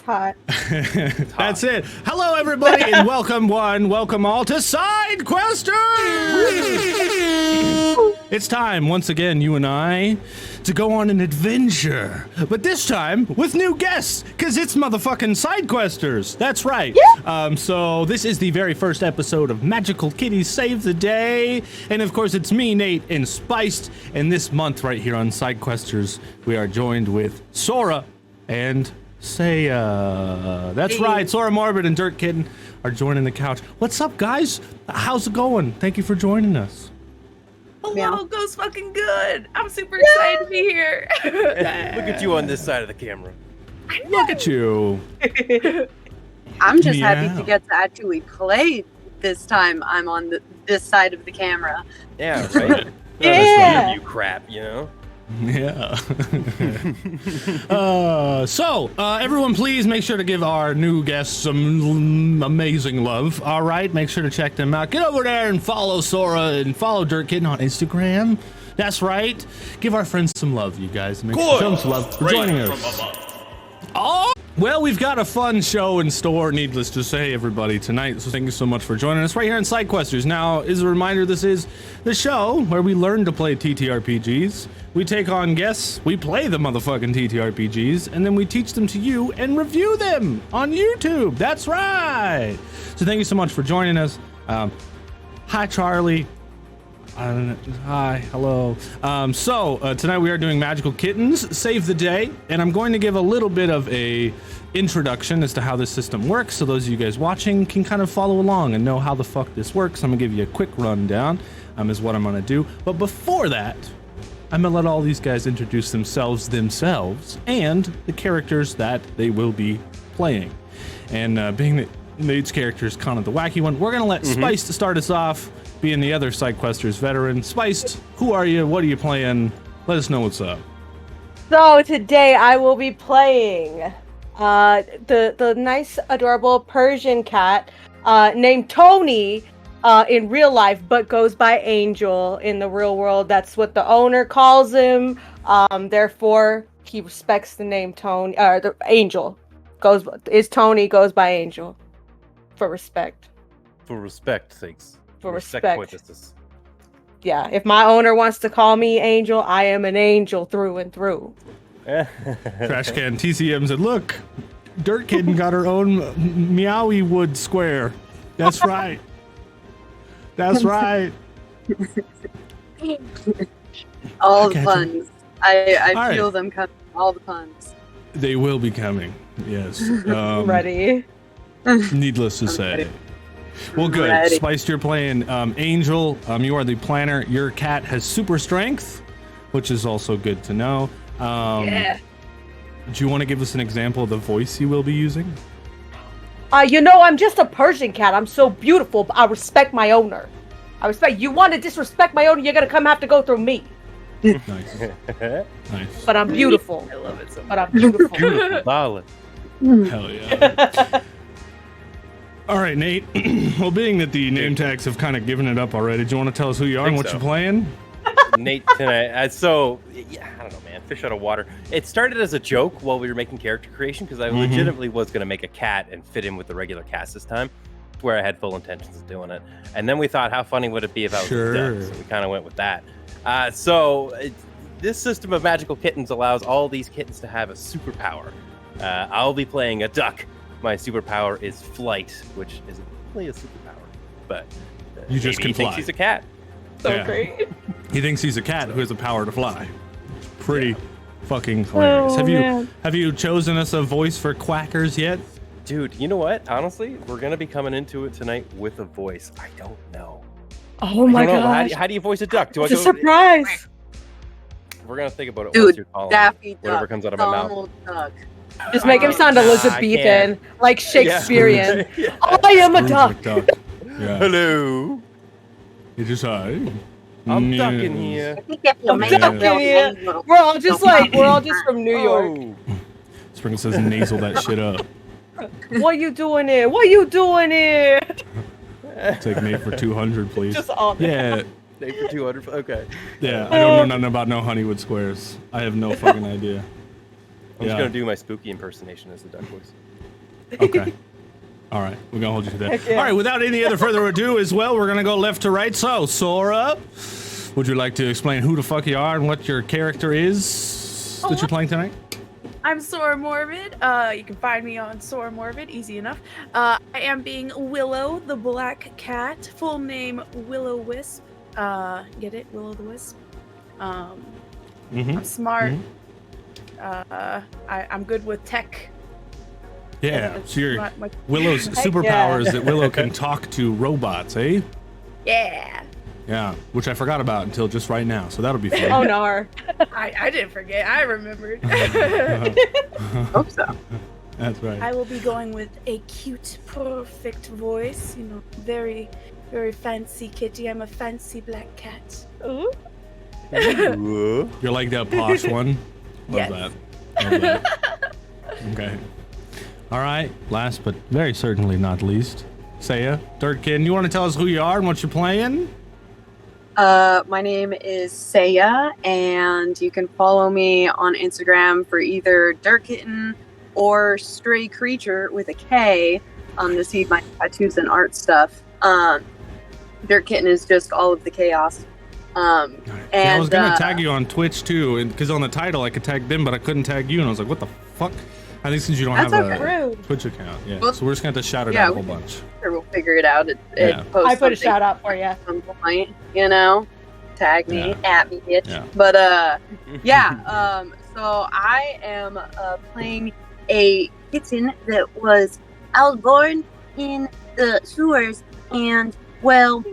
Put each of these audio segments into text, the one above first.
It's hot. That's it. Hello, everybody, and welcome all to Side Questers! It's time, once again, you and I, to go on an adventure. But this time, with new guests, because it's motherfucking Side Questers. That's right. Yeah. So this is the very first episode of Magical Kitties Save the Day. And of course, it's me, Nate, and Spiced. And this month, right here on Side Questers, we are joined with Sora and Saya. That's right. Sora Morbid and Dirt Kitten are joining the couch. What's up, guys? How's it going? Thank you for joining us. Hello, goes fucking good. I'm super excited to be here. Look at you on this side of the camera. Look at you. I'm just happy Meow. to get to actually play this time. I'm on this side of the camera. Yeah, right. Yeah. You crap, you know. Yeah. Everyone, please make sure to give our new guests some amazing love. All right, make sure to check them out. Get over there and follow Sora and follow Dirt Kitten on Instagram. That's right. Give our friends some love, you guys. Make sure to show them some love for joining us. Oh, well, we've got a fun show in store, needless to say, everybody, tonight. So thank you so much for joining us right here in Side Questers. Now, as a reminder, this is the show where we learn to play TTRPGs. We take on guests, we play the motherfucking TTRPGs, and then we teach them to you and review them on YouTube. That's right. So thank you so much for joining us. Hi, Charlie. Hi, hello. Tonight we are doing Magical Kittens Save the Day, and I'm going to give a little bit of a introduction as to how this system works, so those of you guys watching can kind of follow along and know how the fuck this works. I'm gonna give you a quick rundown, is what I'm gonna do. But before that, I'm gonna let all these guys introduce themselves and the characters that they will be playing. And being that Nate's character is kind of the wacky one, we're gonna let Spice to start us off, being the other Side Questers veteran. Spiced, who are you? What are you playing? Let us know what's up. So today I will be playing the nice, adorable Persian cat named Tony in real life, but goes by Angel in the real world. That's what the owner calls him. Therefore, he respects the name Tony. The Angel goes by Angel for respect. For respect sakes. For respect. Purposes. Yeah, if my owner wants to call me Angel, I am an angel through and through. Trash Can TCM said, look, Dirt Kitten got her own Meowie Wood square. That's right. That's right. All the puns. I All feel right. them coming. All the puns. They will be coming. Yes. Ready? Needless to say. Well, good. Ready. Spiced, you're playing Angel. You are the planner. Your cat has super strength, which is also good to know. Yeah. Do you want to give us an example of the voice you will be using? I'm just a Persian cat. I'm so beautiful, but I respect my owner. You want to disrespect my owner, you're going to have to go through me. Nice. Nice. But I'm beautiful. I love it so much. But I'm beautiful. Beautiful, darling. Hell yeah. All right, Nate. Well, being that the name tags have kind of given it up already, do you want to tell us who you are and what so. you're playing? Nate tonight. I don't know, man. Fish out of water. It started as a joke while we were making character creation because I legitimately was going to make a cat and fit in with the regular cast this time, where I had full intentions of doing it. And then we thought, how funny would it be if I was a duck? So we kind of went with that. This system of magical kittens allows all these kittens to have a superpower. I'll be playing a duck. My superpower is flight, which isn't really a superpower, but You just maybe can he thinks fly. he's a cat. So Yeah. great. He thinks he's a cat who has the power to fly. Pretty fucking hilarious. Oh, man. Have you chosen us a voice for Quackers yet? Dude, you know what? Honestly, we're going to be coming into it tonight with a voice. I don't know. Oh my I don't know. gosh. How do you voice a duck? Do I It's a go? surprise. We're going to think about it. Dude, once you call him, Daffy whatever Duck. comes out of my mouth. Donald Duck. Just make him sound I Elizabethan, like Shakespearean. Yeah. I am a duck. Duck. Yeah. Hello. It is I. I'm Yes. ducking here. I think if you I'm make ducking a real here. angel- We're all just from New York. Oh. Sprinkle says nasal that shit up. What you doing here? What you doing here? Take Nate for 200, please. Just all Yeah. Stay for 200. Okay. Yeah, I don't know nothing about no Honeywood Squares. I have no fucking idea. I'm just Yeah. going to do my spooky impersonation as the duck voice. Okay. All right. We're going to hold you to that. Heck yeah. All right. Without any other further ado as well, we're going to go left to right. So, Sora, would you like to explain who the fuck you are and what your character is that you're playing tonight? I'm Sora Morbid. You can find me on Sora Morbid, easy enough. I am being Willow the Black Cat. Full name Willow Wisp. Get it? Willow the Wisp. I'm smart. I'm good with tech. Yeah. So your My- Willow's superpower is that Willow can talk to robots, eh? Yeah. Yeah. Which I forgot about until just right now. So that'll be fun. Oh no. I didn't forget. I remembered. Hope so. That's right. I will be going with a cute, perfect voice. You know, very, very fancy kitty. I'm a fancy black cat. Ooh. You're like that posh one. Love Yes. that. Love that. Okay. All right. Last but very certainly not least, Saya, Dirtkin, you want to tell us who you are and what you're playing? My name is Saya, and you can follow me on Instagram for either Dirt Kitten or Stray Creature with a K to see my tattoos and art stuff. Dirt Kitten is just all of the chaos. And I was gonna tag you on Twitch too, because on the title I could tag them, but I couldn't tag you, and I was like, "What the fuck?" I think since you don't That's have okay. a Rude. Twitch account, yeah. Well, So we're just gonna have to shout it yeah, out a we whole can- bunch. Sure, we'll figure it out. Yeah. Post I put a something shout out for you. at some point, you know, tag me, Yeah. at me, bitch. Yeah. But yeah. So I am playing a kitten that was born in the sewers, and well,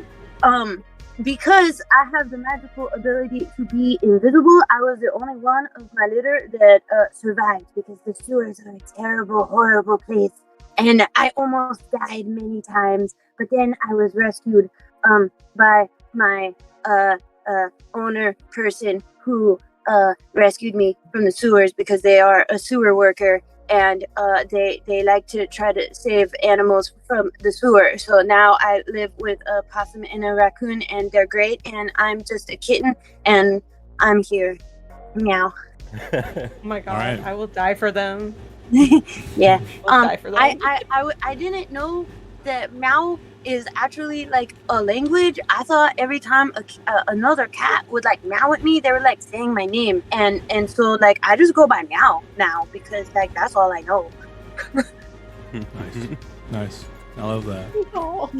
because I have the magical ability to be invisible, I was the only one of my litter that survived, because the sewers are a terrible, horrible place. And I almost died many times, but then I was rescued by my owner person who rescued me from the sewers, because they are a sewer worker, and they like to try to save animals from the sewer. So now I live with a possum and a raccoon, and they're great, and I'm just a kitten, and I'm here. Meow. Oh my god, right. I will die for them. Yeah. I'll die for them. I didn't know that meow is actually like a language. I thought every time another cat would like meow at me, they were like saying my name, and so like I just go by meow now, because like that's all I know. Nice. I love that. Oh.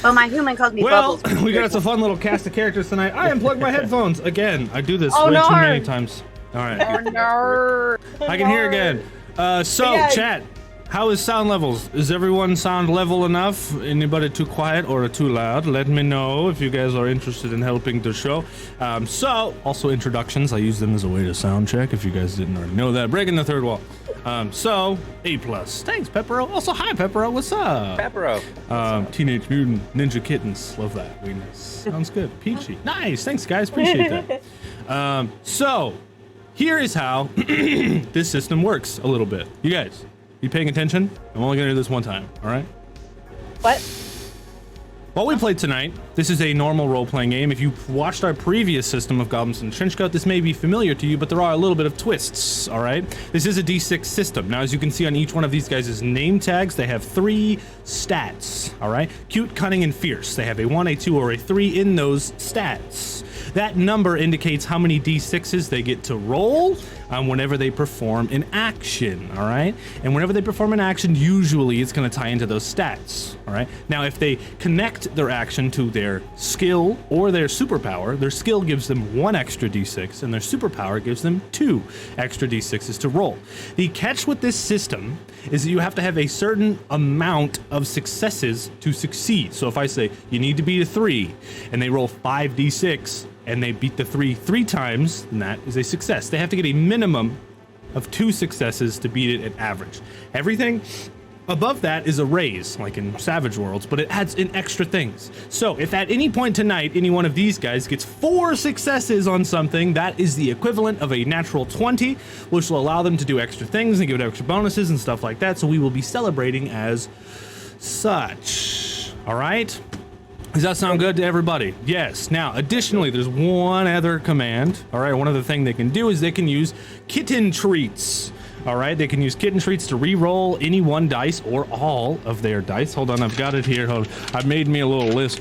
But my human calls me Well, Bubbles. we got us a fun little cast of characters tonight. I unplugged my headphones again. I do this Oh, way no. too many times. All right. Oh no. I can hear again. So, Yeah. chat, how is sound levels? Is everyone sound level enough? Anybody too quiet or too loud? Let me know if you guys are interested in helping the show. So, also introductions. I use them as a way to sound check, if you guys didn't already know that. Breaking the third wall. So, A+. Thanks, Peppero. Also, hi, Peppero. What's up? Peppero. Teenage Mutant Ninja Kittens. Love that. Weakness. Sounds good. Peachy. Nice. Thanks, guys. Appreciate that. So, here is how this system works a little bit. You guys, you paying attention? I'm only going to do this one time, all right? What? What we played tonight, this is a normal role-playing game. If you've watched our previous system of Goblins and Trenchcoat, this may be familiar to you, but there are a little bit of twists, all right? This is a D6 system. Now, as you can see on each one of these guys' name tags, they have 3 stats, all right? Cute, cunning, and fierce. They have a 1, a 2, or a 3 in those stats. That number indicates how many D6s they get to roll whenever they perform an action, all right? And whenever they perform an action, usually it's going to tie into those stats, all right? Now, if they connect their action to their skill or their superpower, their skill gives them 1 extra D6, and their superpower gives them 2 extra D6s to roll. The catch with this system is that you have to have a certain amount of successes to succeed. So if I say you need to beat a 3, and they roll 5d6, and they beat the 3 times, then that is a success. They have to get a minimum of 2 successes to beat it at average. Everything above that is a raise, like in Savage Worlds, but it adds in extra things. So if at any point tonight, any one of these guys gets 4 successes on something, that is the equivalent of a natural 20, which will allow them to do extra things and give it extra bonuses and stuff like that. So we will be celebrating as such. All right? Does that sound good to everybody? Yes. Now, additionally, there's one other command. All right, one other thing they can do is they can use kitten treats. All right, they can use kitten treats to re-roll any one dice or all of their dice. Hold on, I've got it here. Hold on. I've made me a little list.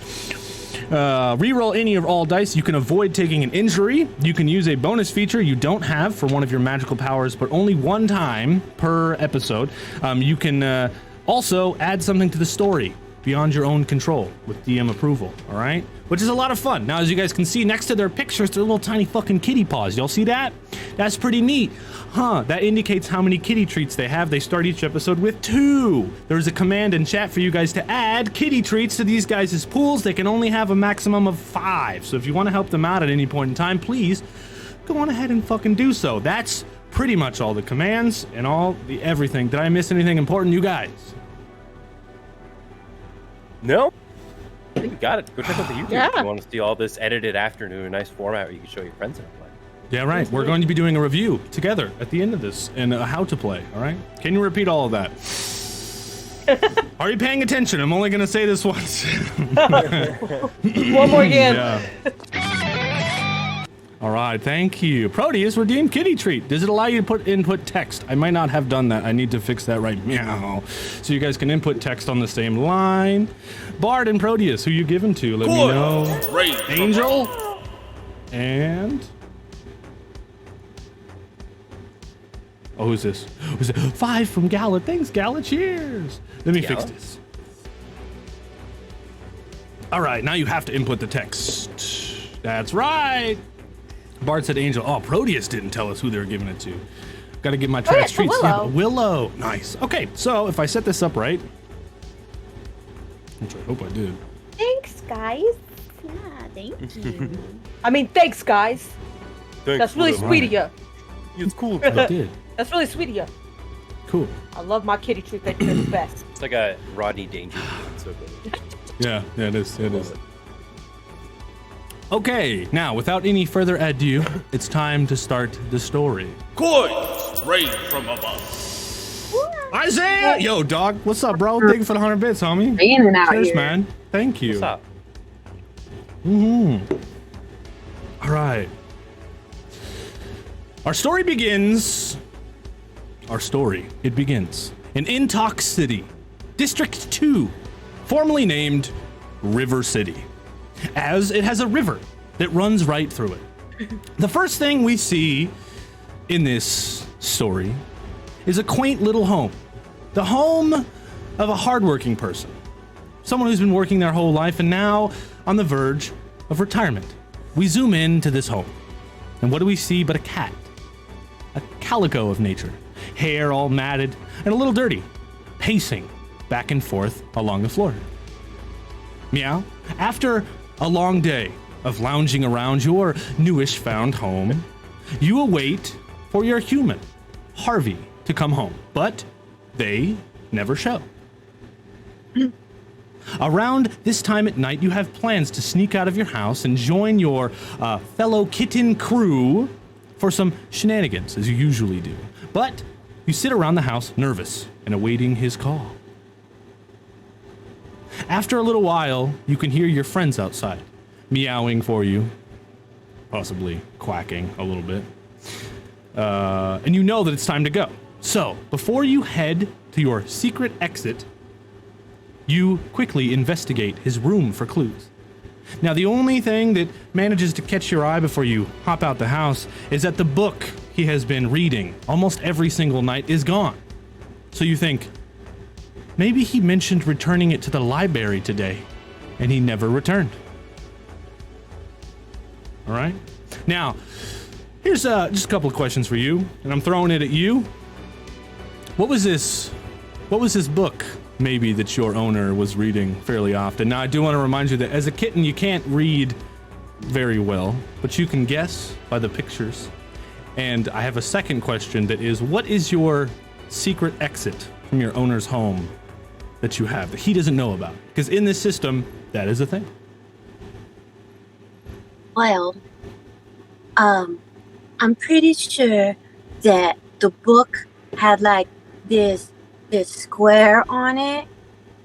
Re-roll any of all dice. You can avoid taking an injury. You can use a bonus feature you don't have for one of your magical powers, but only one time per episode. You can also add something to the story beyond your own control with DM approval, all right? Which is a lot of fun. Now, as you guys can see next to their pictures, they're little tiny fucking kitty paws. Y'all see that? That's pretty neat. Huh, that indicates how many kitty treats they have. They start each episode with 2. There's a command in chat for you guys to add kitty treats to these guys' pools. They can only have a maximum of 5. So if you want to help them out at any point in time, please go on ahead and fucking do so. That's pretty much all the commands and all the everything. Did I miss anything important, you guys? No. I think you got it. Go check out the YouTube Yeah. if you want to see all this edited after into a nice format where you can show your friends how to play. Yeah, right. We're going to be doing a review together at the end of this and how to play, all right? Can you repeat all of that? Are you paying attention? I'm only going to say this once. One more again. Yeah. All right, thank you. Proteus, redeemed kitty treat. Does it allow you to put input text? I might not have done that. I need to fix that right now. So you guys can input text on the same line. Bard and Proteus, who you giving to? Let me know. Angel and... Oh, who's this? Who's it? 5 from Gala. Thanks, Gala. Cheers. Let me fix this. All right, now you have to input the text. That's right. Bard said Angel. Oh, Proteus didn't tell us who they were giving it to. Got to get my trash treats. Willow. Yeah, but Willow. Nice. Okay, so if I set this up right, which I hope I did. Thanks, guys. Yeah, thank you. I mean, thanks, guys. That's really Willow. sweet of you. It's cool. I did. That's really sweet of you. Cool. I love my kitty treat. They're the best. It's like a Rodney Dangerfield. It's so good. Yeah, it is. It is. Okay, now without any further ado, it's time to start the story. Coins rain from above. Isaiah! Yo, dog, what's up, bro? Thank you for the 100 bits, homie. Raining out Cheers, here. man. Thank you. What's up? All right. Our story begins. It begins in Intox City, District 2, formerly named River City, as it has a river that runs right through it. The first thing we see in this story is a quaint little home, the home of a hardworking person, someone who's been working their whole life and now on the verge of retirement. We zoom in to this home, and what do we see but a cat, a calico of nature, hair all matted and a little dirty, pacing back and forth along the floor. Meow. After a long day of lounging around your newish found home, you await for your human, Harvey, to come home, but they never show. Around this time at night, you have plans to sneak out of your house and join your fellow kitten crew for some shenanigans, as you usually do. But you sit around the house nervous and awaiting his call. After a little while, you can hear your friends outside, meowing for you, possibly quacking a little bit. And you know that it's time to go. So, before you head to your secret exit, you quickly investigate his room for clues. Now, the only thing that manages to catch your eye before you hop out the house is that the book he has been reading almost every single night is gone. So you think, maybe he mentioned returning it to the library today, and he never returned. All right? Now, here's just a couple of questions for you, and I'm throwing it at you. What was this book, maybe, that your owner was reading fairly often? Now, I do want to remind you that as a kitten, you can't read very well, but you can guess by the pictures. And I have a second question that is, what is your secret exit from your owner's home that you have that he doesn't know about? Because in this system, that is a thing. Well, I'm pretty sure that the book had like this square on it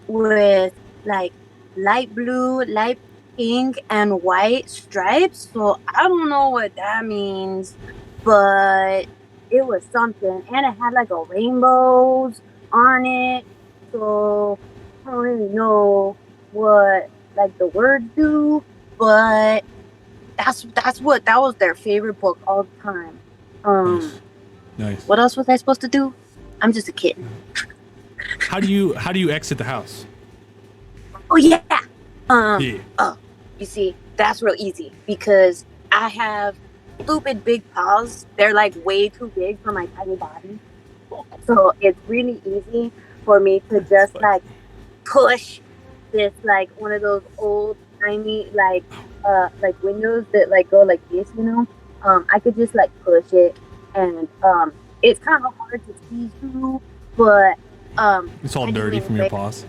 with like light blue, light pink, and white stripes. So I don't know what that means, but it was something, and it had like a rainbows on it. So I don't really know what like the words do, but that was their favorite book all the time. Nice. What else was I supposed to do? I'm just a kitten. How do you exit the house? Oh yeah. Yeah. Oh, you see, that's real easy because I have stupid big paws. They're like way too big for my tiny body. So it's really easy for me to just like push this like one of those old tiny like windows that like go like this, you know. I could just like push it, and it's kind of hard to squeeze through, but It's all dirty from your paws.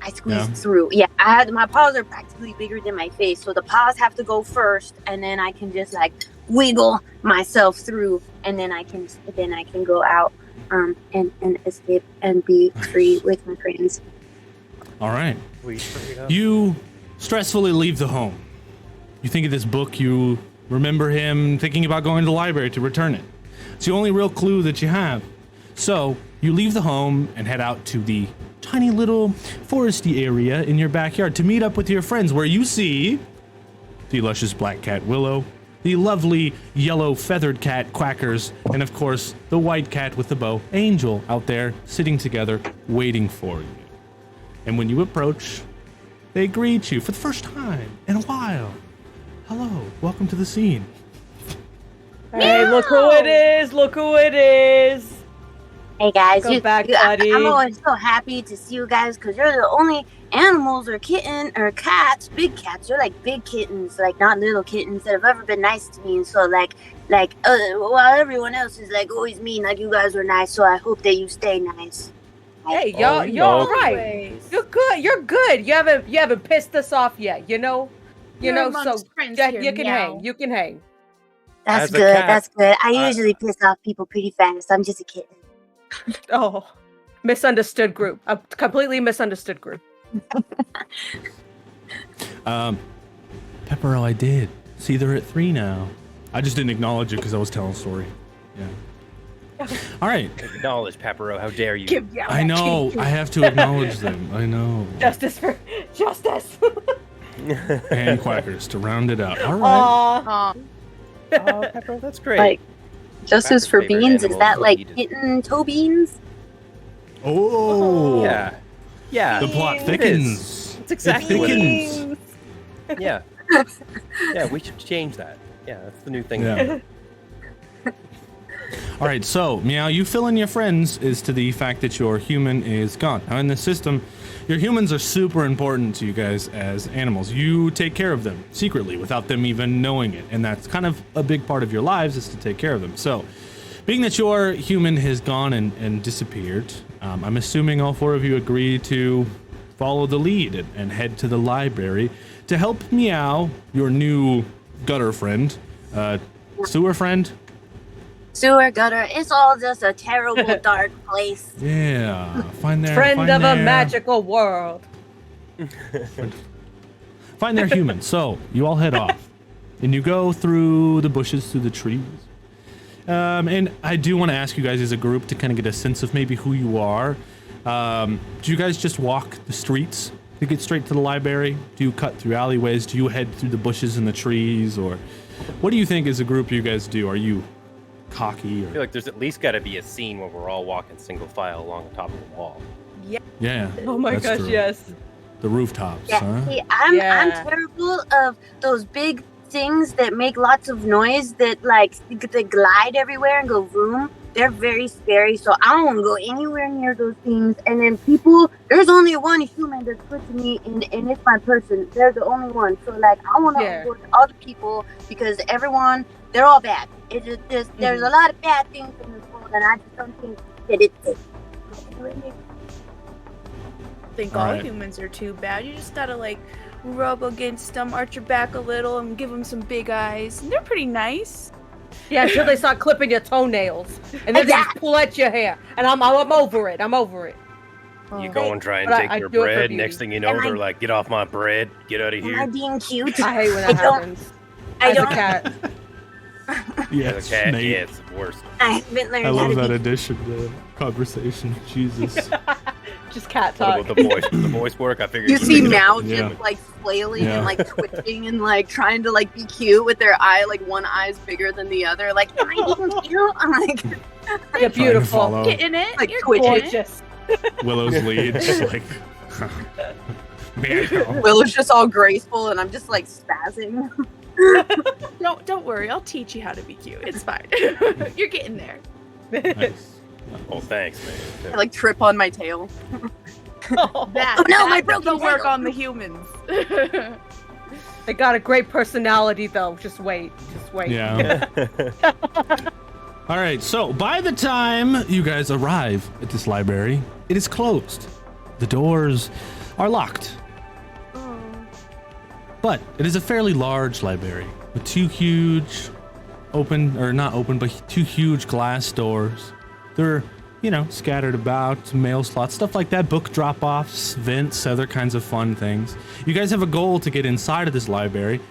I squeezed through. Yeah, my paws are practically bigger than my face, so the paws have to go first, and then I can just like wiggle myself through, and then I can go out and escape and be free with my friends. All right. You stressfully leave the home. You think of this book. You remember him thinking about going to the library to return it. It's the only real clue that you have. So you leave the home and head out to the tiny little foresty area in your backyard to meet up with your friends, where you see the luscious black cat Willow, the lovely yellow feathered cat Quackers, and of course the white cat with the bow Angel out there sitting together waiting for you. And when you approach, they greet you for the first time in a while. Hello, welcome to the scene. Hey, look who it is! Look who it is! Hey guys, Welcome back, buddy. I'm always so happy to see you guys because you're the only animals or cats, big cats. You're like big kittens, like not little kittens that have ever been nice to me. And so while everyone else is like always mean, like you guys are nice. So I hope that you stay nice. Hey, you're all right. Anyways. You're good. You're good. You haven't pissed us off yet. You know. You're So amongst friends yeah, here, you can meow. hang. You can hang. That's As a good. cat, That's good. I usually piss off people pretty fast. I'm just a kitten. Oh, misunderstood group. A completely misunderstood group. Peppero, I did. See, they're at 3 now. I just didn't acknowledge it because I was telling a story. Yeah. All right. Acknowledge, Peppero. How dare you? I know. I have to acknowledge them. I know. Justice for justice. And Quackers to round it out. All right. Aw. Oh, Peppero, that's great. Like justice for favorite beans? Is animal that to like eat is- kitten toe beans? Oh. Yeah. Yeah. The plot It thickens. is. It's exactly It what it thickens. is. Yeah. Yeah, we should change that. Yeah, that's the new thing. Yeah. All right, so Meow, you fill in your friends as to the fact that your human is gone. Now in the system, your humans are super important to you guys as animals. You take care of them secretly without them even knowing it, and that's kind of a big part of your lives is to take care of them. So, being that your human has gone and disappeared, I'm assuming all 4 of you agree to follow the lead and head to the library to help Meow, your new gutter friend, sewer friend. Sewer, gutter, it's all just a terrible dark place. Yeah, find their Friend find of their, a magical world. Find their human. So you all head off, and you go through the bushes, through the trees. And I do want to ask you guys as a group to kind of get a sense of maybe who you are. Do you guys just walk the streets to get straight to the library? Do you cut through alleyways? Do you head through the bushes and the trees? Or what do you think as a group you guys do? Are you cocky? I feel like there's at least got to be a scene where we're all walking single file along the top of the wall. Yeah. Oh my that's gosh, true. yes. The rooftops, Yeah, huh? see, I'm Yeah. terrible of those big things that make lots of noise that like they glide everywhere and go vroom. They're very scary, so I don't want to go anywhere near those things. And then people, there's only one human that's good to me, and it's my person. They're the only one. So like, I want to Yeah. avoid all the people because everyone, they're all bad. It just there's a lot of bad things in this world, and I just don't think that it's. I think all Alright. humans are too bad. You just gotta like rub against them, arch your back a little, and give them some big eyes. And they're pretty nice. Yeah, until they start clipping your toenails, and then they just pull at your hair, and I'm over it. I'm over it. You go and try and But take I their do it for bread. beauty. Next thing you know, Am I- they're like, "Get off my bread! Get out of Am I here!" being cute? I hate when I that don't- happens. I As a don't. cat. Yes, Okay, Nate. yeah, it's worse. I haven't learned I how love to that be. addition to conversation. Jesus. Just cat What talk. about the voice? The voice work? I figured You you see were making up Meow for Yeah. just like flailing Yeah. and like twitching and like trying to like be cute with their eye, like one eye's bigger than the other. Like, am I being cute? I'm like, You're Trying to beautiful. follow Getting it? Like You're twitching. getting it. Gorgeous. Willow's lead. Just like. Meow. Willow's just all graceful, and I'm just like spazzing. Don't worry. I'll teach you how to be cute. It's fine. You're getting there. Nice. Oh, thanks, I man. like trip on my tail. That, Oh, no, that my broken doesn't work tail. on the humans. They got a great personality, though. Just wait. Just wait. Yeah. All right. So by the time you guys arrive at this library, it is closed. The doors are locked. But it is a fairly large library with two huge two huge glass doors. They're, scattered about, some mail slots, stuff like that, book drop-offs, vents, other kinds of fun things. You guys have a goal to get inside of this library.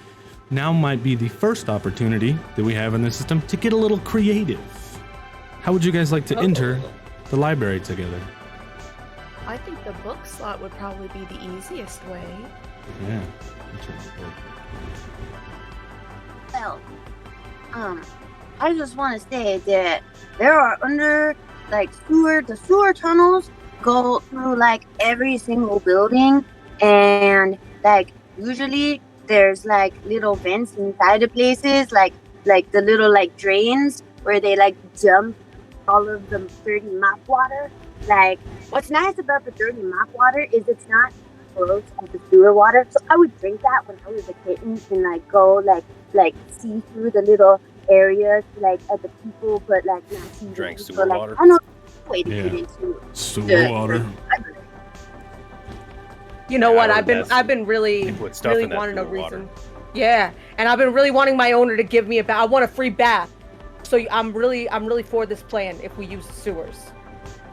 Now might be the first opportunity that we have in the system to get a little creative. How would you guys like to enter the library together? I think the book slot would probably be the easiest way. Yeah. Well, I just want to say that there are the sewer tunnels go through like every single building, and like usually there's like little vents inside the places, like the little like drains where they like dump all of the dirty mop water. Like, what's nice about the dirty mop water is it's not gross as the sewer water. So I would drink that when I was a kitten and like go like see through the little areas like at the people, but like not see. Drank them. sewer So, like, water? I know way to Yeah. get into Sewer the water. library. You know Yeah, what? I I've been would really put stuff really in that wanting a sewer water. reason. Yeah, and I've been really wanting my owner to give me a bath. I want a free bath. So I'm really for this plan if we use sewers.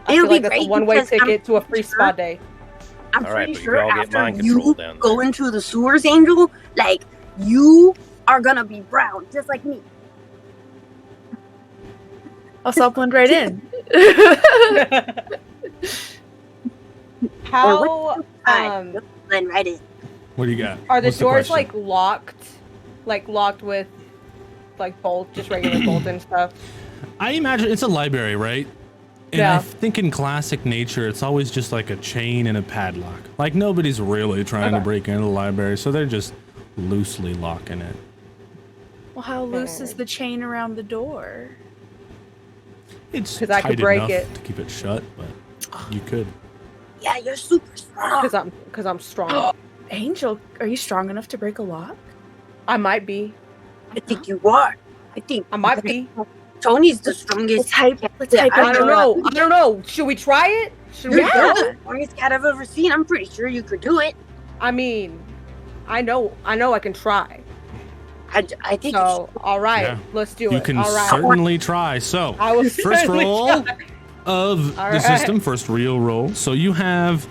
I It'll feel like be that's a great one-way because I'm ticket to a free sure- spa day. I'm All right, pretty but you sure all get after mind control you down go there. into the sewers, Angel, like you are gonna be brown, just like me. I'll blend right in. How Fine. Blend right in. What do you got? are the What's doors question? like locked with like bolt, just regular bolt and stuff? I imagine it's a library, right? And Yeah. I think in classic nature, it's always just like a chain and a padlock. Like nobody's really trying to Okay. break into the library, so they're just loosely locking it. Well, how loose is the chain around the door? It's 'Cause I could tight break enough it. to keep it shut, but you could. Yeah, you're super strong. Because I'm strong. Angel, are you strong enough to break a lock? I might be. I think you are. I might be. Tony's the strongest. Let's hype I don't Angel know. up. I don't know. Should we try it? Should we You're go? the strongest cat I've ever seen. I'm pretty sure you could do it. I mean, I know I can try. I think So, all right, Yeah. let's do You it. can All right. certainly try. So, I will first certainly roll try. of All the right. system, first real roll. So you have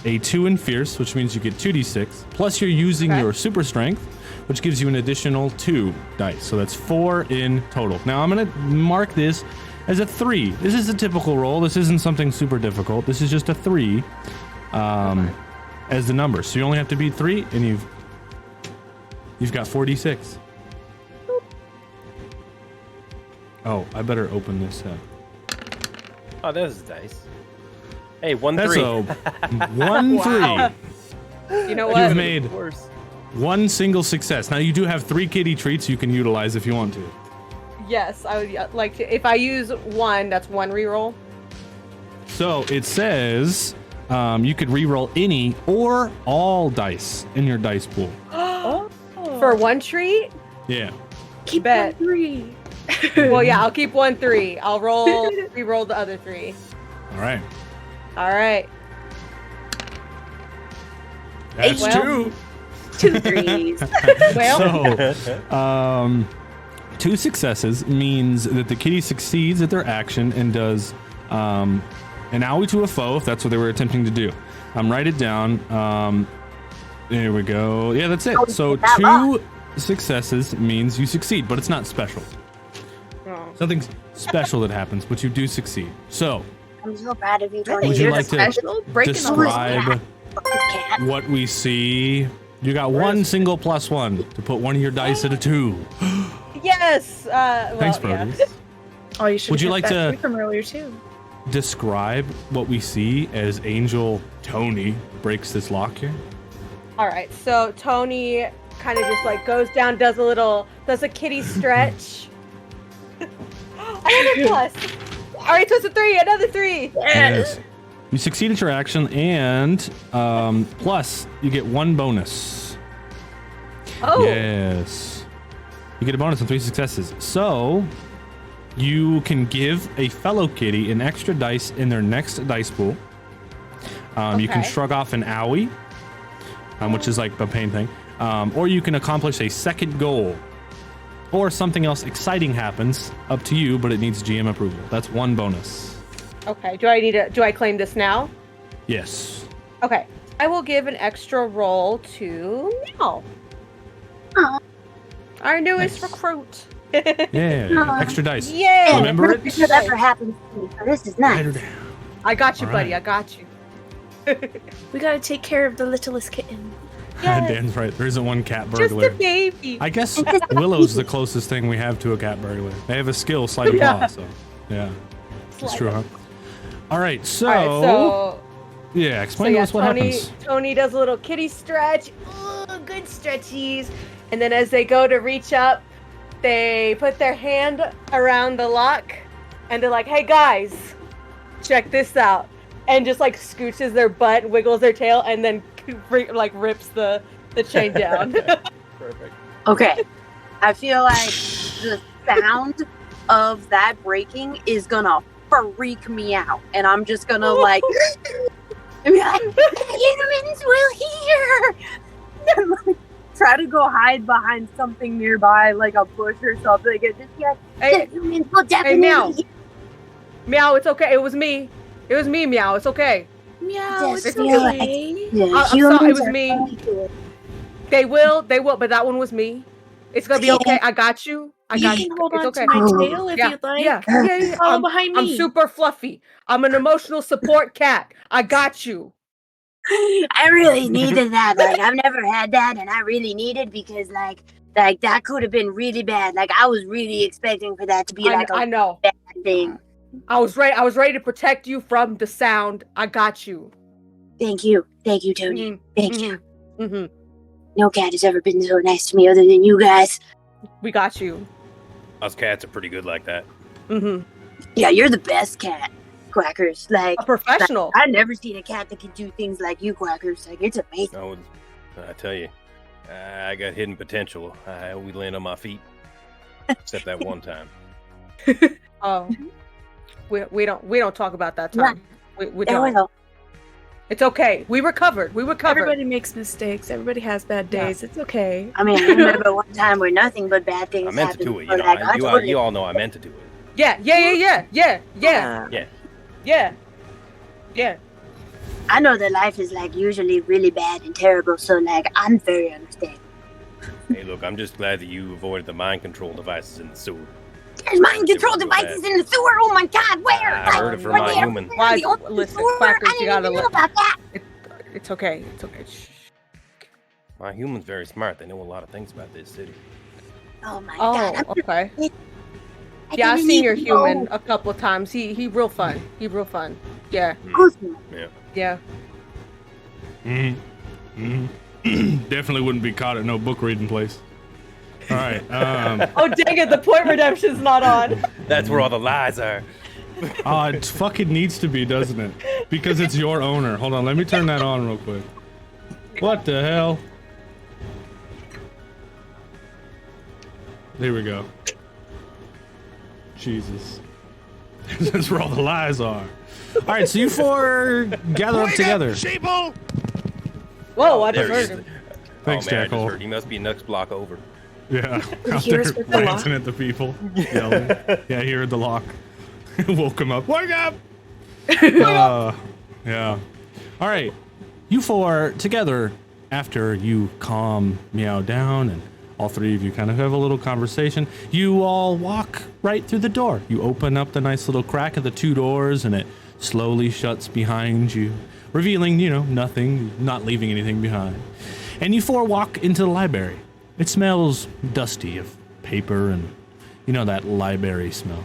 a 2 in fierce, which means you get 2d6, plus you're using Okay. your super strength, which gives you an additional 2 dice. So that's 4 in total. Now I'm going to mark this as a 3. This is a typical roll. This isn't something super difficult. This is just a 3 as the number. So you only have to beat 3, and you've got 4d6. Oh, I better open this up. Oh, there's dice. Hey, 1 That's 3. a 1 Wow. 3. You know You've what? made Worse. one single success. Now you do have 3 kitty treats you can utilize if you want to. Yes, I would like to. If I use one, that's one reroll. So it says you could reroll any or all dice in your dice pool. For one treat? Yeah. Keep Bet. 3. Well, yeah, I'll keep 1 3. I'll reroll the other 3. All right. All right. That's Well- 2. 2 threes. Well, So 2 successes means that the kitty succeeds at their action and does an owie to a foe if that's what they were attempting to do. Write it down. There we go. Yeah, that's it. So 2 successes means you succeed, but it's not special. Something special that happens, but you do succeed. So, I'm so proud of you, Tony. would you You're like to special? Breaking the rules. describe Cat. what we see? You got one single +1 to put one of your dice at a 2. Yes. Thanks, well, yeah. Brody. Oh, you should. Would you like to- from earlier too? Describe what we see as Angel Tony breaks this lock here. All right. So Tony kind of just like goes down, does a kitty stretch. Another plus. All right, so it's a 3. Another 3. Yes. You succeed at your action, and plus you get 1 bonus. Oh. Yes. You get a bonus on 3 successes. So you can give a fellow kitty an extra dice in their next dice pool. You can Okay. shrug off an owie, which is like a pain thing. Or you can accomplish a second goal. Or something else exciting happens, up to you, but it needs GM approval. That's 1 bonus. Okay. Do I claim this now? Yes. Okay. I will give an extra roll to Meow. Aw. Our newest Nice. recruit. Yeah. Extra dice. Yay! Remember it? This ever happens to me, so this is Write her nice. down. I got you, All buddy. right. I got you. We gotta take care of the littlest kitten. Yes. Dan's right. There isn't one cat Just burglar. a baby. I guess Willow's the closest thing we have to a cat burglar. They have a skill, sleight of Yeah. paw, so yeah. It's Slide true, it. huh? All right, so, All right, so yeah, explain to us what Tony, happens. Tony does a little kitty stretch. Ooh, good stretchies. And then as they go to reach up, they put their hand around the lock and they're like, hey guys, check this out. And just like scooches their butt, wiggles their tail, and then like rips the chain down. Perfect. Okay. I feel like the sound of that breaking is gonna freak me out. And I'm just gonna like, I mean, like humans will hear! And, like, try to go hide behind something nearby, like a bush or something. And just, yeah, Hey, the humans will definitely Meow. hear. Meow, it's okay. It was me. It was me, Meow. It's okay. Meow, Yes, it's feel like- okay. Yeah, I'm sorry, humans it was are me. funny too. They will, but that one was me. It's gonna be okay. I got you. I You got can you. hold It's on okay. to my Oh. tail if Yeah, you'd like. yeah. Follow behind I'm me. super fluffy. I'm an emotional support cat. I got you. I really needed that. Like, I've never had that, and I really need it because, like that could have been really bad. Like, I was really expecting for that to be like I a know. bad thing. I was ready to protect you from the sound. I got you. Thank you, Tony. Mhm, Thank mhm, you. mhm. No cat has ever been so nice to me other than you guys. We got you. Us cats are pretty good like that. Hmm. Yeah, you're the best cat, Quackers. Like, A professional. I've never seen a cat that can do things like you, Quackers. Like, it's amazing. No, I tell you, I got hidden potential. I always land on my feet, except that one time. Oh, we don't talk about that time. We There we don't. go. It's okay. We recovered. Everybody makes mistakes. Everybody has bad Yeah. days. It's okay. I mean, I remember one time where nothing but bad things I meant to happened. do it. so, You know, like, I told you all know I meant to do it. Yeah. I know that life is like usually really bad and terrible, so like I'm very understanding. Hey, look, I'm just glad that you avoided the mind control devices in the sewer. There's mind control It wasn't devices in the sewer. Oh my God, where? I heard it from were my they human. everywhere? Why- The open listen, sewer? Quackers, I you didn't gotta even know look. about that. It's okay. It's okay. Shh. My human's very smart. They know a lot of things about this city. Oh my Oh, God. okay. I Yeah, I've didn't seen your even know. human a couple of times. He real fun. Yeah. Awesome. Yeah. Definitely wouldn't be caught at no book reading place. All right. Oh dang it! The point redemption's not on. That's where all the lies are. It fucking needs to be, doesn't it? Because it's your owner. Hold on, let me turn that on real quick. What the hell? There we go. Jesus. That's where all the lies are. All right, so you four gather up together. Sheeple! Whoa! I There just he heard is. him. Thanks, oh, man, I just Jackal. heard. He must be next block over. Yeah, out hear there us with the lock? ranting at the people. Yelling. Yeah, he heard the lock. Woke him up. Wake up! Yeah. All right, you four together after you calm Meow down and All three of you kind of have a little conversation. You all walk right through the door. You open up the nice little crack of the two doors, and it slowly shuts behind you, revealing, nothing, not leaving anything behind. And you four walk into the library. It smells dusty of paper and, that library smell.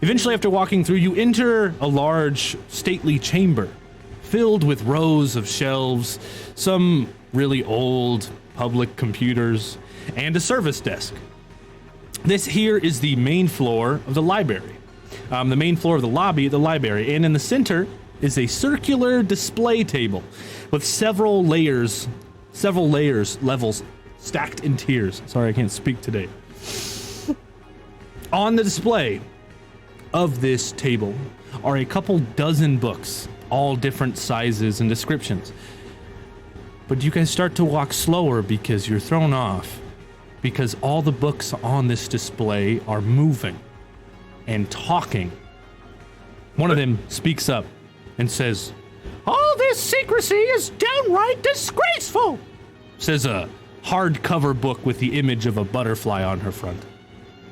Eventually, after walking through, you enter a large, stately chamber filled with rows of shelves, some really old public computers, and a service desk. This here is the main floor of the library. The main floor of the lobby of the library, and in the center is a circular display table with several levels stacked in tiers. Sorry, I can't speak today. On the display of this table are a couple dozen books, all different sizes and descriptions. But you guys start to walk slower because you're thrown off, because all the books on this display are moving and talking. One of them speaks up and says, "All this secrecy is downright disgraceful," says a hardcover book with the image of a butterfly on her front.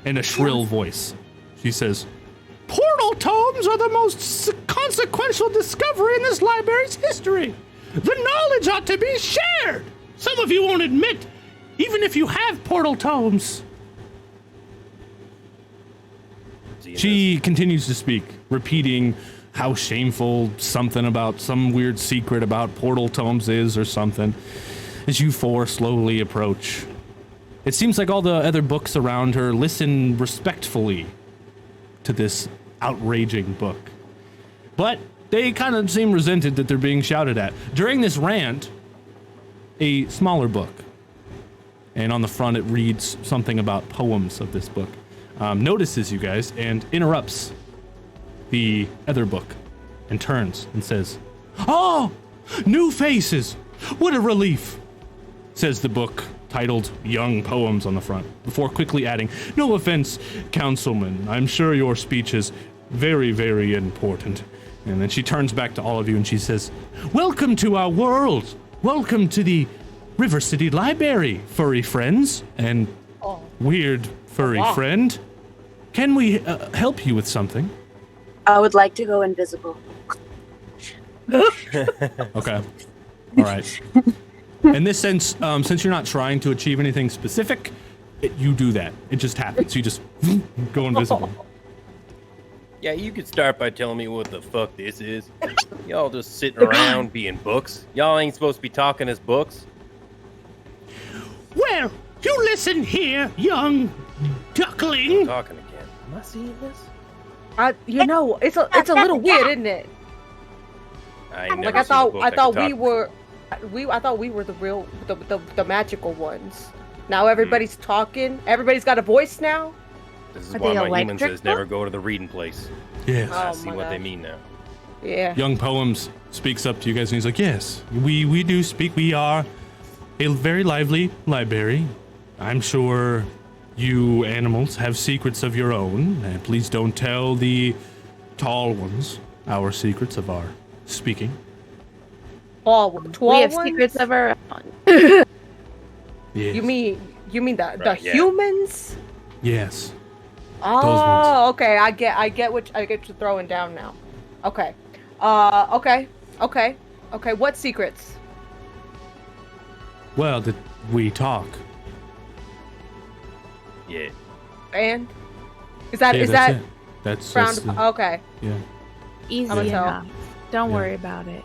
In a shrill voice, she says, "Portal tomes are the most consequential discovery in this library's history. The knowledge ought to be shared. Some of you won't admit, even if you have portal tomes." She continues to speak, repeating how shameful something about some weird secret about portal tomes is or something, as you four slowly approach. It seems like all the other books around her listen respectfully to this outraging book. But they kind of seem resented that they're being shouted at. During this rant, a smaller book, and on the front it reads something about poems of this book, notices you guys and interrupts the other book and turns and says, "Oh, new faces! What a relief!" says the book titled Young Poems on the front, before quickly adding, "No offense, Councilman. I'm sure your speech is very, very important." And then she turns back to all of you and she says, "Welcome to our world. Welcome to the River City Library, furry friends and weird furry friend. Can we help you with something?" I would like to go invisible. Okay. All right. In this sense, since you're not trying to achieve anything specific, you do that. It just happens. You just go invisible. Yeah, you could start by telling me what the fuck this is. Y'all just sitting around being books. Y'all ain't supposed to be talking as books. Well, you listen here, young duckling. I'm talking again. Am I seeing this? It's a little weird, isn't it? I ain't Like never I seen a book that thought could we talk. were, I thought we were the real, the magical ones. Now everybody's talking. Everybody's got a voice now. This is Are why they my human electric says never go to the reading place. Yes. I see my what they gosh. mean now. Yeah. Young Poems speaks up to you guys and he's like, "Yes, we do speak. We are a very lively library. I'm sure you animals have secrets of your own, and please don't tell the tall ones our secrets of our speaking." We have secrets of our own. Yes. You mean the Right, yeah. humans? Yes. Oh, okay. I get what you're throwing down now. Okay. Okay. What secrets? Well, that we talk. Yeah. And is that Yeah, is that's that it. That's round? the- Okay. yeah. Easy I'm gonna tell. enough. Don't Yeah. worry about it.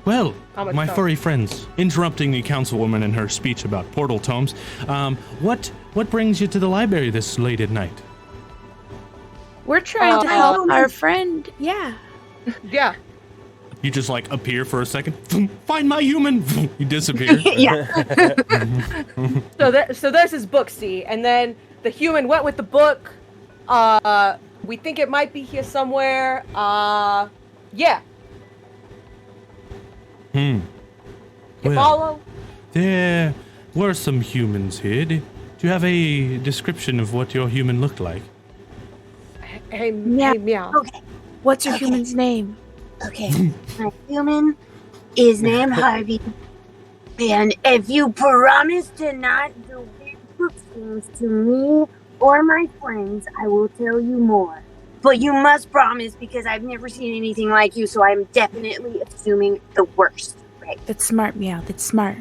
Well, How much my time? furry friends, interrupting the councilwoman in her speech about portal tomes, what brings you to the library this late at night? We're trying to help our friend. Yeah. Yeah. You just like appear for a second, find my human, you disappear. Yeah. So there's his book, see, and then the human went with the book. We think it might be here somewhere. Yeah. You Well, follow? there were some humans here. Do you have a description of what your human looked like? Hey, Yeah. hey, meow. Okay. What's your Okay. human's name? Okay. My human is named Harvey. And if you promise to not do weird book seems to me or my friends, I will tell you more. But you must promise, because I've never seen anything like you, so I'm definitely assuming the worst. Right? That's smart, Meow. That's smart.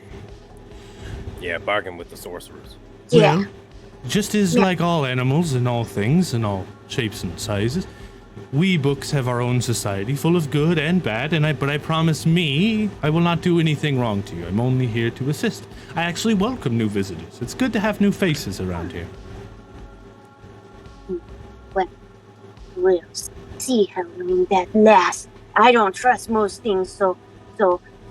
Yeah, bargain with the sorcerers. Yeah. Well, just as like all animals and all things and all shapes and sizes, we books have our own society full of good and bad, but I promise I will not do anything wrong to you. I'm only here to assist. I actually welcome new visitors. It's good to have new faces around here. Well, we'll see how long that lasts. I don't trust most things, so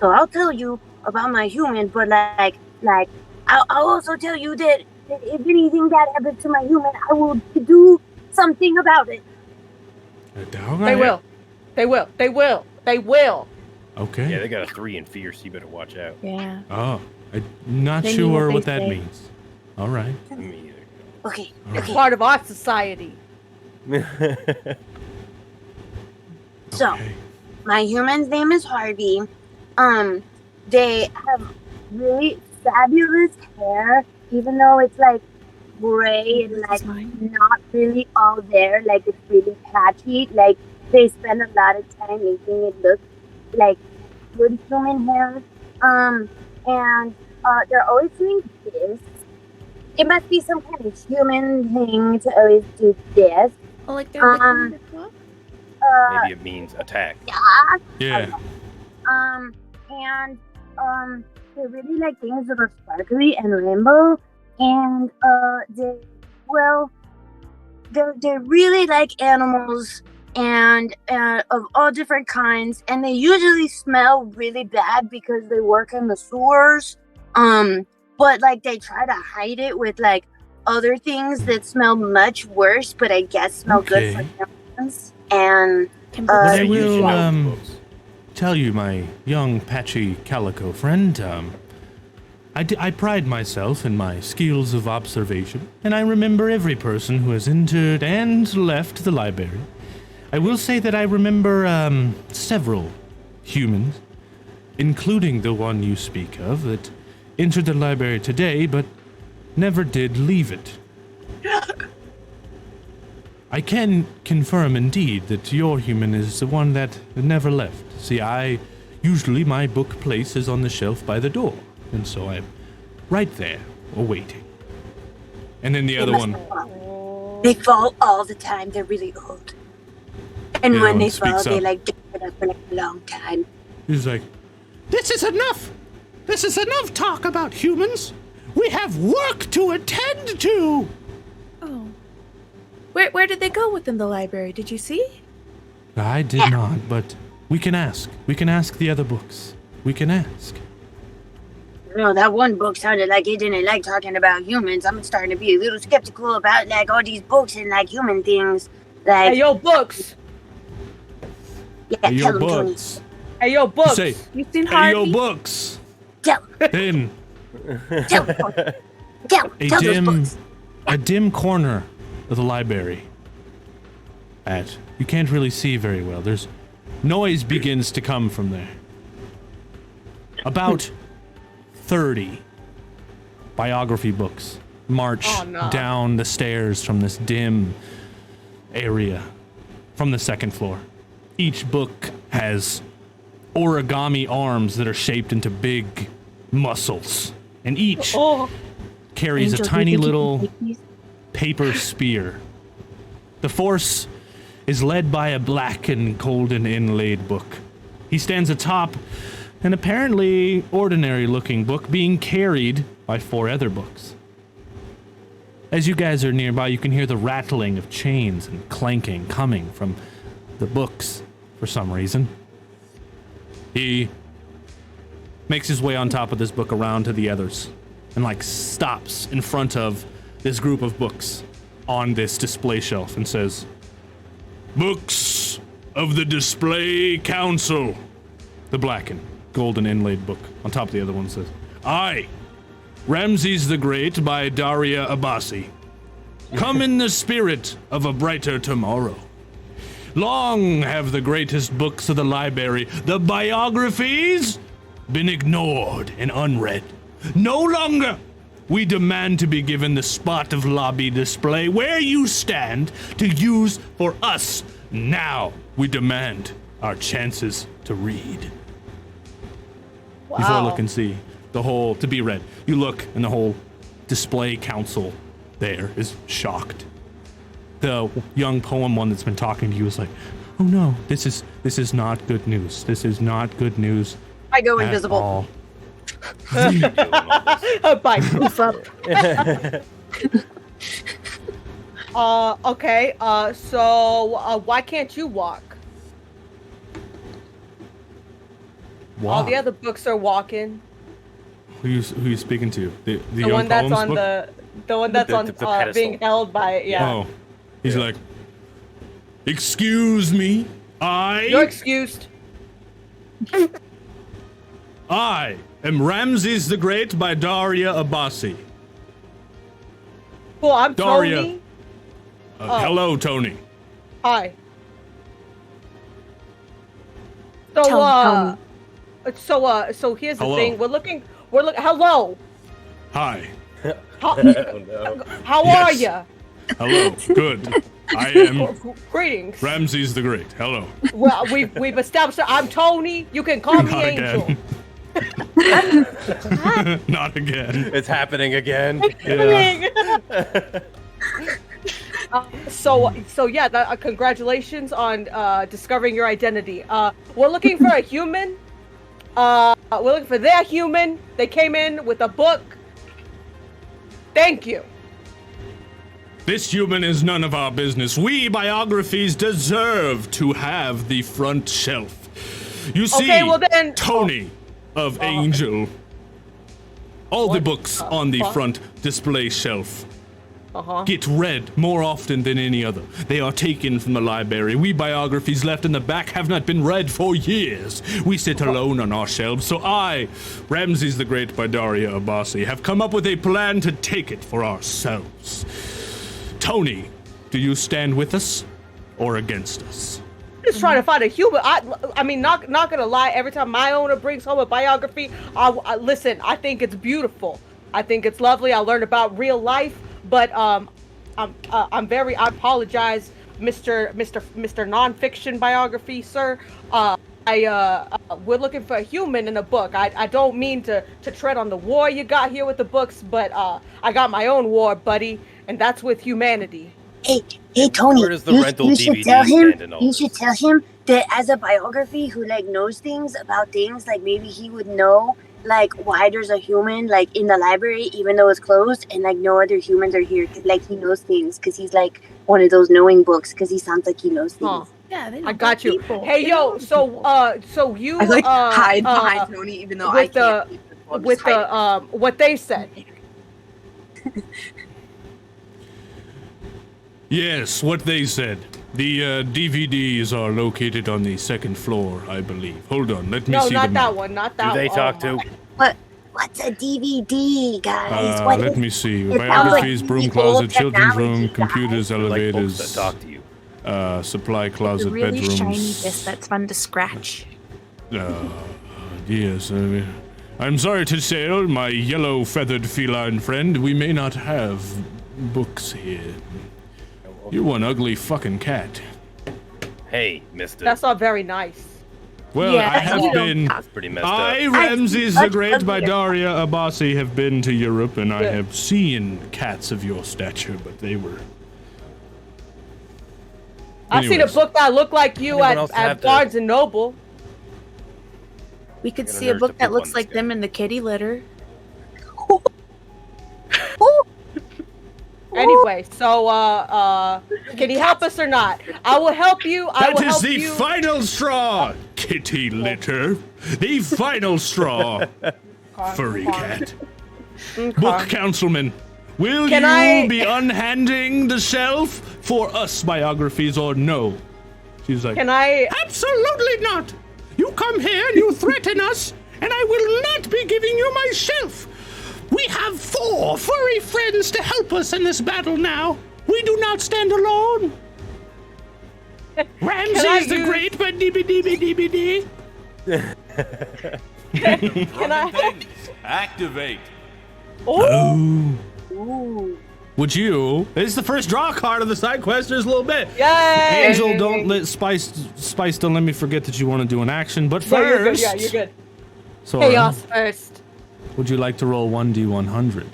I'll tell you about my human, but I'll also tell you that if anything bad happens to my human, I will do something about it. They will. They will. They will. They will. Okay. Yeah, they got a 3 in fear, so you better watch out. Yeah. Oh, I'm not They mean sure what what they that say. means. All right. Me Okay. Part of our society. either. So, Okay. my human's name is Harvey. They have really fabulous hair, even though it's like gray and This like is mine. not really all there, like it's really patchy. Like they spend a lot of time making it look like good human hair. And they're always doing this. It must be some kind of human thing to always do this. Oh, like they're Um, licking the book? Maybe it means attack. Yeah. Yeah. And they really like things that are sparkly and rainbow, and they really like animals and of all different kinds, and they usually smell really bad because they work in the sewers. But like they try to hide it with like other things that smell much worse, but I guess smell good for Okay. humans. And Can But I They usually will know the books. tell you, my young patchy calico friend, I pride myself in my skills of observation, and I remember every person who has entered and left the library. I will say that I remember several humans, including the one you speak of, that entered the library today but never did leave it. I can confirm indeed that your human is the one that never left. See, usually my book place is on the shelf by the door, and so I'm right there, awaiting. And then the other one, they fall all the time. They're really old. And The when other they one fall, speaks they up. like get up for like a long time. he's like, "This is enough! This is enough talk about humans! We have work to attend to!" Oh. Where did they go within the library? Did you see? I did not, but we can ask. We can ask the other books. We can ask. No, that one book sounded like it didn't like talking about humans. I'm starting to be a little skeptical about like all these books and like human things. Like, Hey, yo, books. yeah, Hey, tell yo, them, Tony. books. Hey, yo, books. Say, You seen hey, yo, Harvey? books. Tell them. Then Tell them. Tell a those dim, books. a dim corner of the library. You can't really see very well. There's noise begins to come from there. About 30 biography books march Oh, no. down the stairs from this dim area from the second floor. Each book has origami arms that are shaped into big muscles, and each Oh, carries Angel, a do you tiny think you can little take these? paper spear. The force is led by a black and golden inlaid book. He stands atop an apparently ordinary looking book being carried by 4 other books. As you guys are nearby, you can hear the rattling of chains and clanking coming from the books for some reason. He makes his way on top of this book around to the others and stops in front of this group of books on this display shelf and says, "Books of the Display Council." The black and golden inlaid book on top of the other one says, "I, Ramses the Great by Daria Abbasi, come in the spirit of a brighter tomorrow. Long have the greatest books of the library, the biographies, been ignored and unread. No longer we demand to be given the spot of lobby display where you stand to use for us now. We demand our chances to read. Wow. Before look and see the whole to be read. You look and the whole display council there is shocked. The young poem one that's been talking to you is like, oh no, this is not good news. This is not good news. I go at invisible. all. Bye. Poof up. Okay. So why can't you walk? Wow. All the other books are walking. Who you speaking to? The young one that's poems on book? the one that's on the pedestal. being held by Oh, he's like, excuse me, You're excused. I am Ramses the Great by Daria Abbasi. Cool. I'm Daria. Tony. Hello, Tony. Hi. So here's the Hello. thing. We're looking. Hello. Hi. How, Oh, no. how Yes. are you? Hello. Good. I am Greetings. Ramses the Great. Hello. Well, we've established that I'm Tony. You can call me Not Angel. again. Not again. It's happening again. Yeah. So yeah, congratulations on discovering your identity. We're looking for a human. We're looking for their human. They came in with a book. Thank you. This human is none of our business. We biographies deserve to have the front shelf. You see, Okay, well then- Tony of Angel. All the books on the fuck? front display shelf Uh-huh. get read more often than any other. They are taken from the library. We biographies left in the back have not been read for years. We sit alone on our shelves, so I, Ramses the Great by Daria Abbasi, have come up with a plan to take it for ourselves. Tony, do you stand with us or against us? Just trying to find a human. I mean, not gonna lie. Every time my owner brings home a biography, I listen. I think it's beautiful. I think it's lovely. I learned about real life, but I apologize, Mr. Nonfiction biography, sir. We're looking for a human in a book. I don't mean to tread on the war you got here with the books, but I got my own war, buddy, and that's with humanity. Hey, Tony. Where does the you, rental you should DVD tell him. stand in all You this? should tell him that as a biography who like knows things about things, like maybe he would know like why there's a human like in the library even though it's closed, and like no other humans are here. 'Cause, like he knows things because he's like one of those knowing books because he sounds like he knows things. Huh. Yeah, they I got you. Hey, yo. So you I like hide behind Tony even though I with can't. what they said. Yes, what they said. The DVDs are located on the second floor, I believe. Hold on, let me No, see not them. that one. Not that Do one. they talk to? What's a DVD, guys? What Let is- me see. it sounds like Biographies, broom the closet, old children's room, technology, computers, Like books elevators, that talk to you. supply closet, The really bedrooms. shiny disc that's fun to scratch. Yes, I'm sorry to say, my yellow feathered feline friend, we may not have books here. You're one ugly fucking cat. Hey, mister. That's not very nice. Well, Yeah, I have you don't been. have- Pretty messed I, up. Ramses the much Great by uglier. Daria Abbasi, have been to Europe, and I Yeah. have seen cats of your stature, but they were. I've seen a Anyways. book that looked like you Anyone else have at to- Barnes and Noble. We could Gonna see a nurse book the that poop looks on like this guy. them in the kitty litter. Anyway, so can you help us or not? I will help you. I will That is help the you. final straw, kitty litter. The final straw, furry cat. Book councilman, will Can you I- be unhanding the shelf for us biographies or no? She's like, Can I? absolutely not. You come here and you threaten us, and I will not be giving you my shelf. We have 4 furry friends to help us in this battle now. We do not stand alone. Ramses the use- Great by DBDBDBD. Can I? Things. Activate. Oh. Ooh. Would you? It's the first draw card of the side quest. There's a little bit. Yay! Angel, don't let Spice. Don't let me forget that you want to do an action. But Yeah, you're good. first, Yeah, you're good. Sora, Chaos first. would you like to roll 1d100?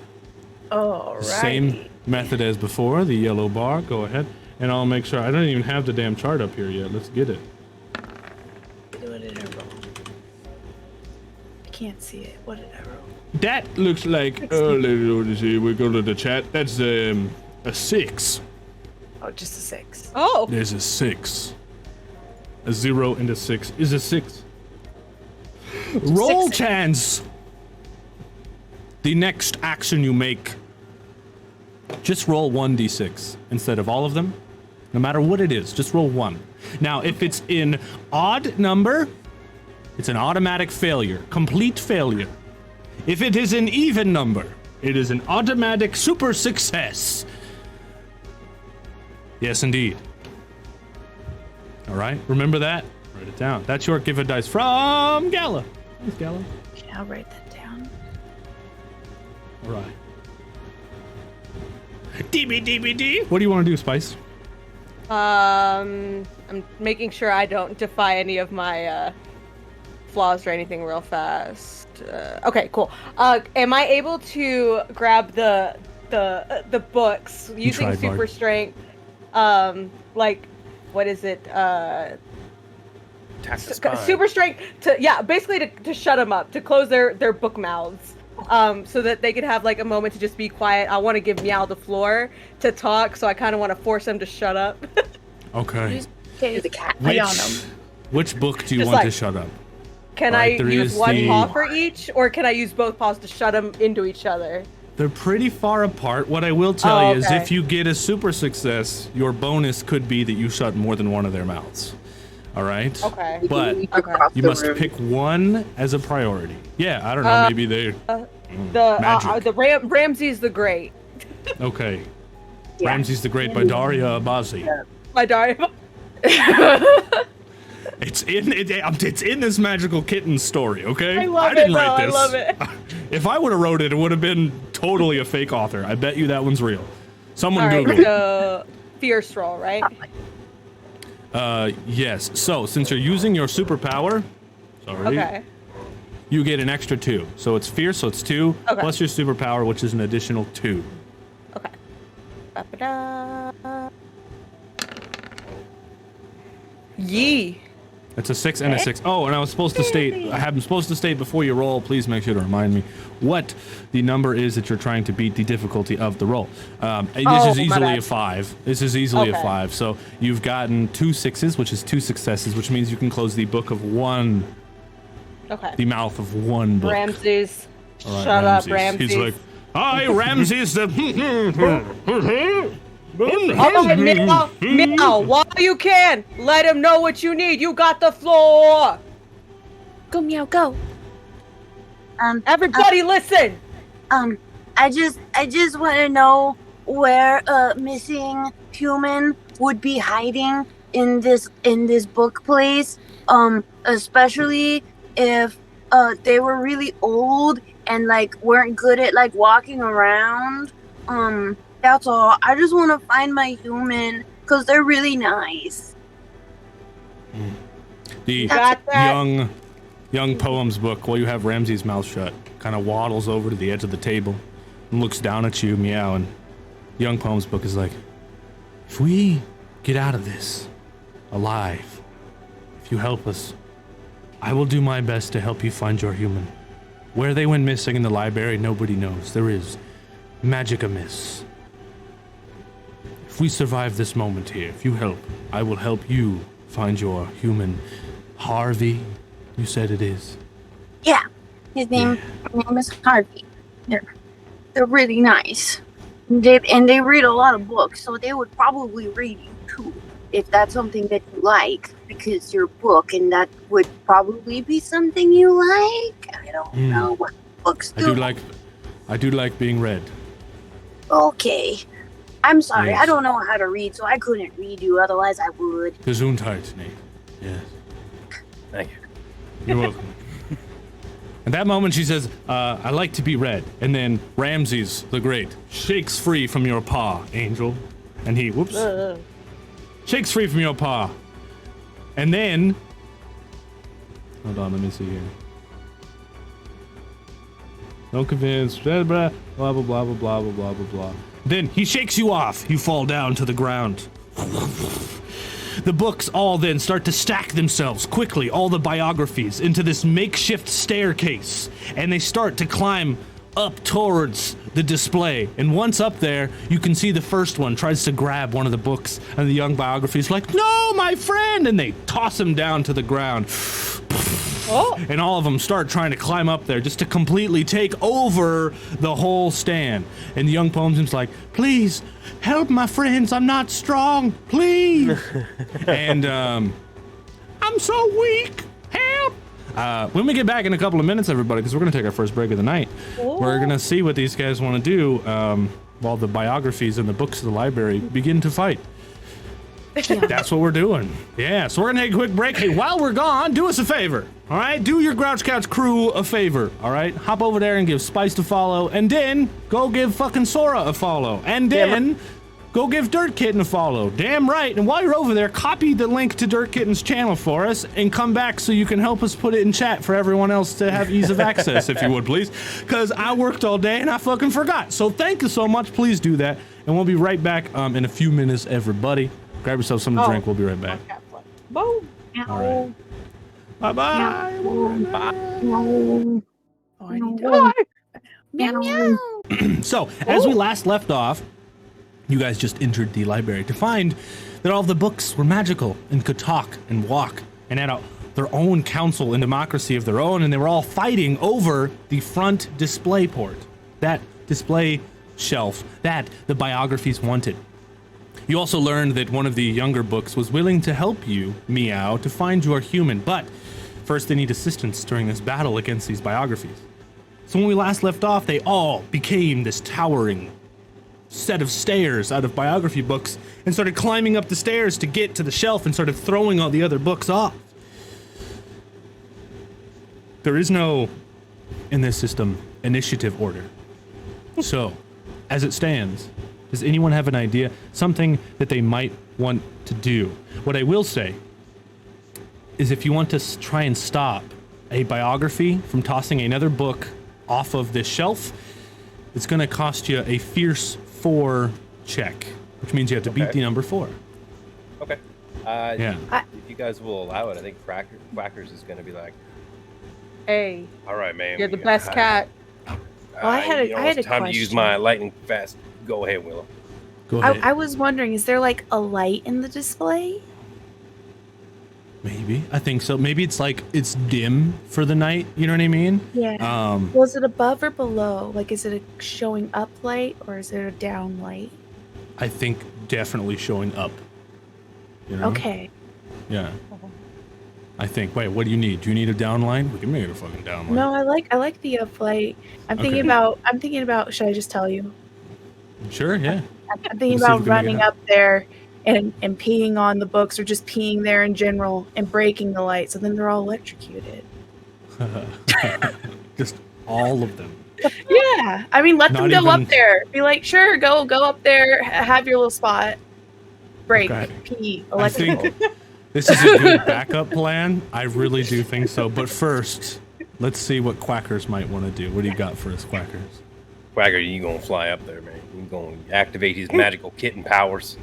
All right. Same method as before. The yellow bar. Go ahead, and I'll make sure. I don't even have the damn chart up here yet. Let's get it. What did I roll? I can't see it. What did I roll? That looks like. Let's see. We go to the chat. That's a 6. Oh, just a 6. Oh. There's a 6. A 0 and a 6 is a 6. Roll 6. chance. The next action you make, just roll 1d6 instead of all of them. No matter what it is, just roll 1. Now, if it's in odd number, it's an automatic failure, complete failure. If it is an even number, it is an automatic super success. Yes, indeed. All right, remember that. Write it down. That's your give a dice from Gala. Thanks, Gala. Okay, I'll write that down. All right. DBDBD. What do you want to do, Spice? I'm making sure I don't defy any of my flaws or anything real fast. Okay, cool. Am I able to grab the books using tried, super Bard. strength? Like, what is it? Super strength to basically to shut them up, to close their book mouths. So that they could have like a moment to just be quiet. I want to give Meow the floor to talk, so I kind of want to force him to shut up. Okay. You're the cat. Which book do you Just want to like- shut up? Can Right, I there use is one the- paw for each, or can I use both paws to shut them into each other? They're pretty far apart. What I will tell you is okay. if you get a super success, your bonus could be that you shut more than one of their mouths. All right? Okay. But Across you the must room. pick one as a priority. Yeah, I don't know. Maybe they. Magic. Ramses the Great. Okay. Yeah. Ramses the Great by Daria Abazi. My Daria. It's in this magical kitten story, okay? I love didn't it, write though. this. I love it. If I would have wrote it, it would have been totally a fake author. I bet you that one's real. Someone All right, Google it. so fierce roll, right? Yes. So since you're using your superpower, Okay. you get an extra 2. So it's fierce, so it's 2 Okay. plus your superpower, which is an additional 2. Okay. Ba-ba-da. Yee. It's a 6 and a 6. Oh, and I was supposed to state. I'm supposed to state before you roll. Please make sure to remind me what the number is that you're trying to beat the difficulty of the roll. This Oh, is my easily bad. a 5. This is easily a Okay. 5. So you've gotten 2 6s, which is 2 successes, which means you can close the book of one, Okay. the mouth of one book. Ramses. All right, Shut up, Ramses. He's like, I, Ramses the. All right, Meow, while you can, let him know what you need. You got the floor. Go, Meow, go. Everybody, listen. I just want to know where a missing human would be hiding in this book, please. Especially if they were really old and like weren't good at like walking around. That's all. I just want to find my human because they're really nice. The Got that? young poems book, while you have Ramsey's mouth shut, kind of waddles over to the edge of the table and looks down at you, meow. And young poems book is like, if we get out of this alive, if you help us, I will do my best to help you find your human. Where they went missing in the library, nobody knows. There is magic amiss. If we survive this moment here, if you help, I will help you find your human. Harvey, you said it is. Yeah, his name is Harvey. They're really nice. They read a lot of books, so they would probably read you too, if that's something that you like, because you're a book, and that would probably be something you like. I don't know what books do. I do like being read. Okay. I'm sorry, Yes. I don't know how to read, so I couldn't read you, otherwise I would. Gesundheit, Nate. Yes. Thank you. You're welcome. At that moment, she says, I like to be read. And then Ramses the Great shakes free from your paw, Angel. And he, shakes free from your paw. And then, hold on, let me see here. No convinced, blah, blah, blah, blah, blah, blah, blah, blah, blah, blah. Then he shakes you off. You fall down to the ground. The books all then start to stack themselves quickly, all the biographies, into this makeshift staircase. And they start to climb up towards the display. And once up there, you can see the first one tries to grab one of the books. And the young biography is like, no, my friend! And they toss him down to the ground. And all of them start trying to climb up there just to completely take over the whole stand. And the young poemsman's like, please, help my friends, I'm not strong, please. And I'm so weak, help. When we get back in a couple of minutes, everybody, because we're going to take our first break of the night, we're going to see what these guys want to do while the biographies and the books of the library begin to fight. That's what we're doing. Yeah, so we're gonna take a quick break. Hey, while we're gone, do us a favor. All right, do your Grouch Couch crew a favor. All right, hop over there and give Spice a follow, and then go give fucking Sora a follow, and then go give Dirt Kitten a follow. Damn right. And while you're over there, copy the link to Dirt Kitten's channel for us, and come back so you can help us put it in chat for everyone else to have ease of access, if you would, please. Because I worked all day and I fucking forgot. So thank you so much. Please do that, and we'll be right back in a few minutes, everybody. Grab yourself something to drink. We'll be right back. Boom. All right. Bye-bye. So, as we last left off, you guys just entered the library to find that all of the books were magical and could talk and walk and had their own council and democracy of their own, and they were all fighting over the front display port, that display shelf that the biographies wanted. You also learned that one of the younger books was willing to help you, Meow, to find your human, but first they need assistance during this battle against these biographies. So when we last left off, they all became this towering set of stairs out of biography books and started climbing up the stairs to get to the shelf and started throwing all the other books off. There is no, in this system, initiative order. So, as it stands, does anyone have an idea? Something that they might want to do? What I will say is if you want to try and stop a biography from tossing another book off of this shelf, it's going to cost you a Fierce 4 check, which means you have to beat the number 4. Okay. Yeah. If you guys will allow it, I think Quackers is going to be like, Hey. all right, man. You're the best cat. I had a time to use question. my lightning fast. Go ahead, Willow. Go ahead. I was wondering, is there like a light in the display? Maybe. I think so. Maybe it's like it's dim for the night. You know what I mean? Yeah. Was it above or below? Like, is it a showing up light or is it a down light? I think definitely showing up. You know? Okay. Yeah. I think. Wait, what do you need? Do you need a downline? We can make it a fucking downline. No, I like the up light. I'm thinking about. Should I just tell you? Sure. Yeah. I'm thinking about running up there and peeing on the books, or just peeing there in general and breaking the light, so then they're all electrocuted. Just all of them. Yeah, I mean, let them Not go even- up there. Be like, sure, go up there, have your little spot, break, Okay. pee, I electrical. think this is a good backup plan. I really do think so. But first, let's see what Quackers might want to do. What do you got for us, Quackers? Quacker, you gonna fly up there, man. You gonna activate his magical kitten powers.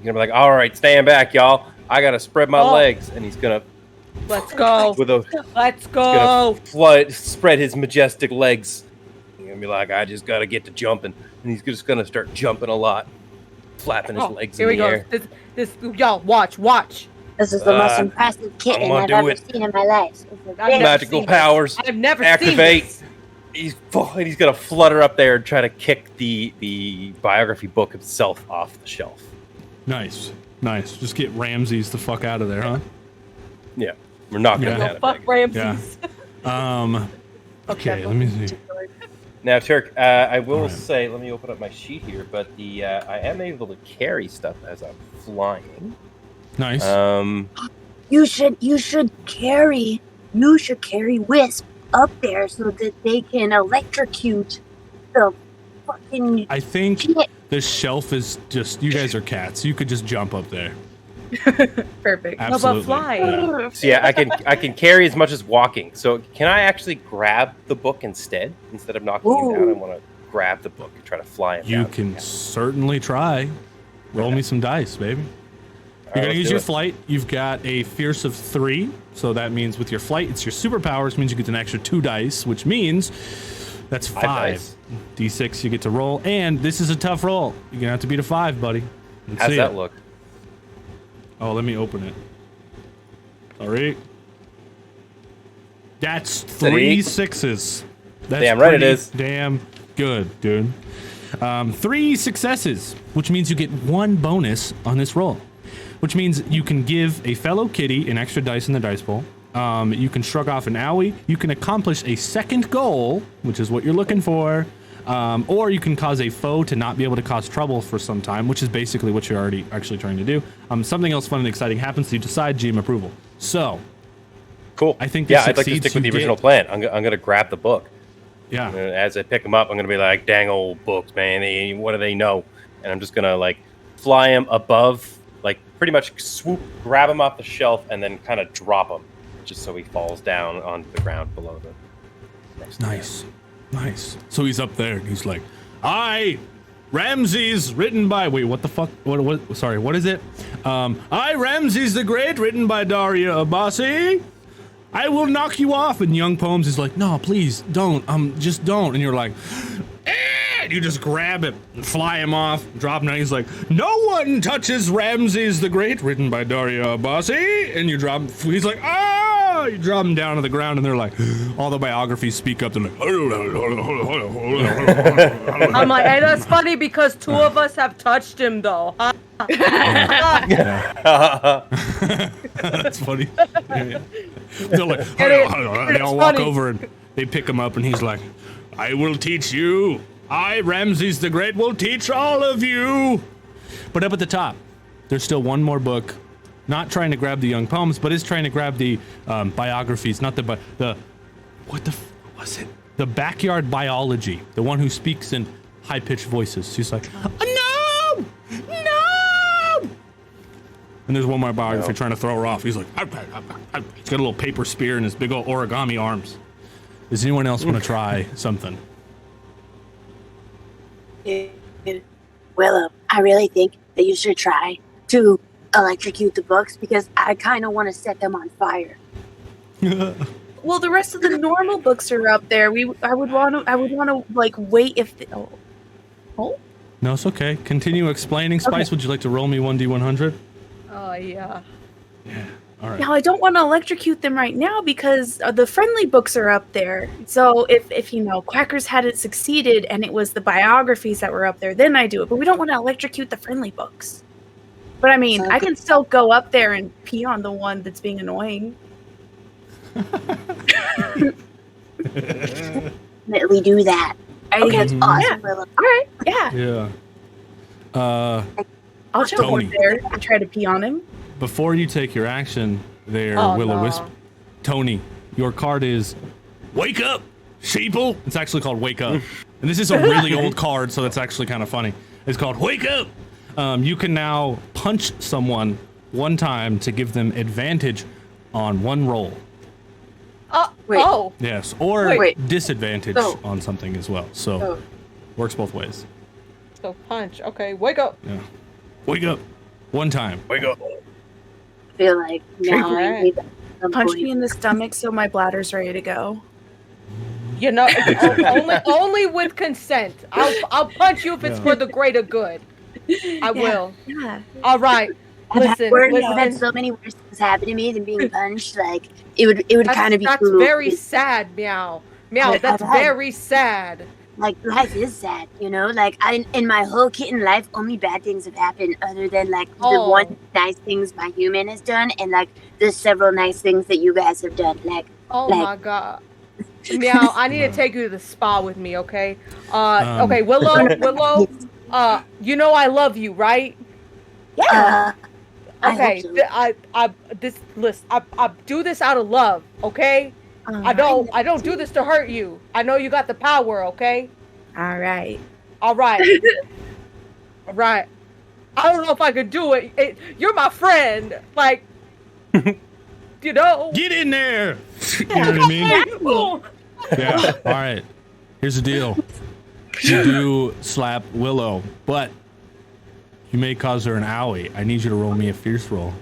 You're gonna be like, all right, stand back, y'all. I gotta spread my legs, and he's gonna Let's go. Let's go. spread his majestic legs. You're gonna be like, I just gotta get to jumping, and he's just gonna start jumping a lot, flapping his legs Here in we the go. air. This y'all watch. This is the most impressive kitten gonna I've do ever it. seen in my life. Magical powers. I've never activate. seen He's gonna flutter up there and try to kick the biography book itself off the shelf. Nice. Just get Ramses the fuck out of there, huh? Yeah, we're not gonna Yeah. have it. Fuck Ramses. Okay, let me see. Now, Turk, I will All right. say, let me open up my sheet here, but I am able to carry stuff as I'm flying. Nice. You should carry Wisp up there so that they can electrocute the fucking. I think shit. this shelf is just. You guys are cats. You could just jump up there. Perfect. How Absolutely. about flying? So yeah, I can carry as much as walking. So can I actually grab the book instead of knocking him down? I want to grab the book and try to fly him You down. can certainly try. Roll me some dice, baby. You're right, gonna let's use do your it. flight. You've got a fierce of 3, so that means with your flight, it's your superpowers. Means you get an extra 2 dice, which means that's 5. dice. D6 you get to roll, and this is a tough roll. You're gonna have to beat a 5, buddy. Let's How's see that it. look? Oh, let me open it. All right. That's 3 6s. That's Damn right it pretty is. Damn good, dude. 3 successes, which means you get 1 bonus on this roll, which means you can give a fellow kitty an extra dice in the dice bowl. You can shrug off an owie. You can accomplish a second goal, which is what you're looking for. Or you can cause a foe to not be able to cause trouble for some time, which is basically what you're already actually trying to do. Something else fun and exciting happens, so you decide GM approval. So, Cool. I think yeah, this I'd like to succeeds, stick with the you original get- plan. I'm going to grab the book. yeah. And as I pick them up, I'm going to be like, dang old books, man. What do they know? And I'm just going to like fly him above, like pretty much swoop, grab him off the shelf, and then kind of drop him just so he falls down onto the ground below the next. Nice. So he's up there, and he's like, I, Ramses, written by... Wait, what the fuck? What? Sorry, what is it? I, Ramses the Great, written by Daria Abbasi. I will knock you off. And Young Poems is like, no, please, don't. Just don't. And you're like, and you just grab him and fly him off, drop him down. He's like, no one touches Ramses the Great, written by Daria Abbasi. And you drop him. He's like, ah! You drop him down to the ground, and they're like, all the biographies speak up. They're like, I'm like, hey, that's funny because 2 of us have touched him though. Huh? That's funny. Yeah. They're like, It's they all walk funny. over and they pick him up, and he's like, I will teach you. I, Ramses the Great, will teach all of you. But up at the top, there's still one more book. Not trying to grab the Young Poems, but is trying to grab the biographies, not the what was it? The Backyard Biology, the one who speaks in high-pitched voices. She's like, no! And there's one more biography trying to throw her off. He's like, he's got a little paper spear and his big old origami arms. Does anyone else want to try something? Willow, I really think that you should try to electrocute the books because I kind of want to set them on fire. Well, the rest of the normal books are up there. I would want to like wait if. Oh. No, it's okay. Continue explaining. Spice, Okay. would you like to roll me 1d100? Oh yeah. Yeah. All right. Now I don't want to electrocute them right now because the friendly books are up there. So if Quackers hadn't succeeded and it was the biographies that were up there, then I do it. But we don't want to electrocute the friendly books. But I mean, I can still go up there and pee on the one that's being annoying. Definitely do that. I think that's awesome, Yeah. Willow. All right, yeah, Yeah. I'll jump Tony. up there and try to pee on him. Before you take your action there, Oh, Will-O-Wisp, no. Tony, your card is Wake Up, Sheeple. It's actually called Wake Up. And this is a really old card, so that's actually kind of funny. It's called Wake Up. You can now punch someone one time to give them advantage on one roll. Wait. Oh. Yes, or Wait. disadvantage Oh. on something as well. So, Oh. works both ways. So punch. Okay, wake up. Yeah. Wake up. One time. Wake up. I feel like now I Alright. need that at some Punch point. me in the stomach so my bladder's ready to go. You know, only with consent. I'll punch you if it's Yeah. for the greater good. I will. Yeah. All right. I've had Listen. so many worse things happen to me than being punched. Like it would kind of be That's cool. very sad, Meow. Meow, that's I've had- very sad. Like life is sad, Like in my whole kitten life, only bad things have happened, other than like the Oh. one nice things my human has done, and like the several nice things that you guys have done. Like Oh Like- my god. Meow, I need to take you to the spa with me, okay? Um, Okay, Willow, you know I love you, right? I Okay, hope so. I do this out of love, okay? I don't do this to hurt you. I know you got the power, okay? All right. All right. All right. I don't know if I could do it. You're my friend. Like, you know. Get in there. You know what I mean? Yeah. All right. Here's the deal. You do slap Willow, but you may cause her an owie. I need you to roll me a fierce roll.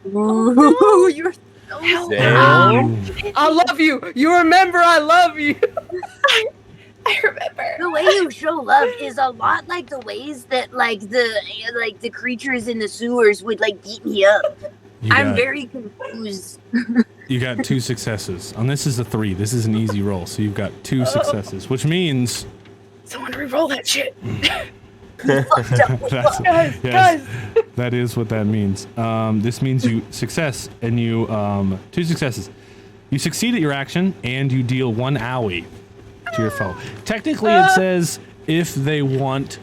Ooh, you're so I love you. You remember I love you. I remember. The way you show love is a lot like the ways that the creatures in the sewers would like beat me up. I'm very confused. You got 2 successes. On this is a 3. This is an easy roll, so you've got 2 successes, which means Someone re-roll that shit. Yes, that is what that means. This means you success, and you 2 successes. You succeed at your action, and you deal 1 owie to your foe. Technically, it says if they want,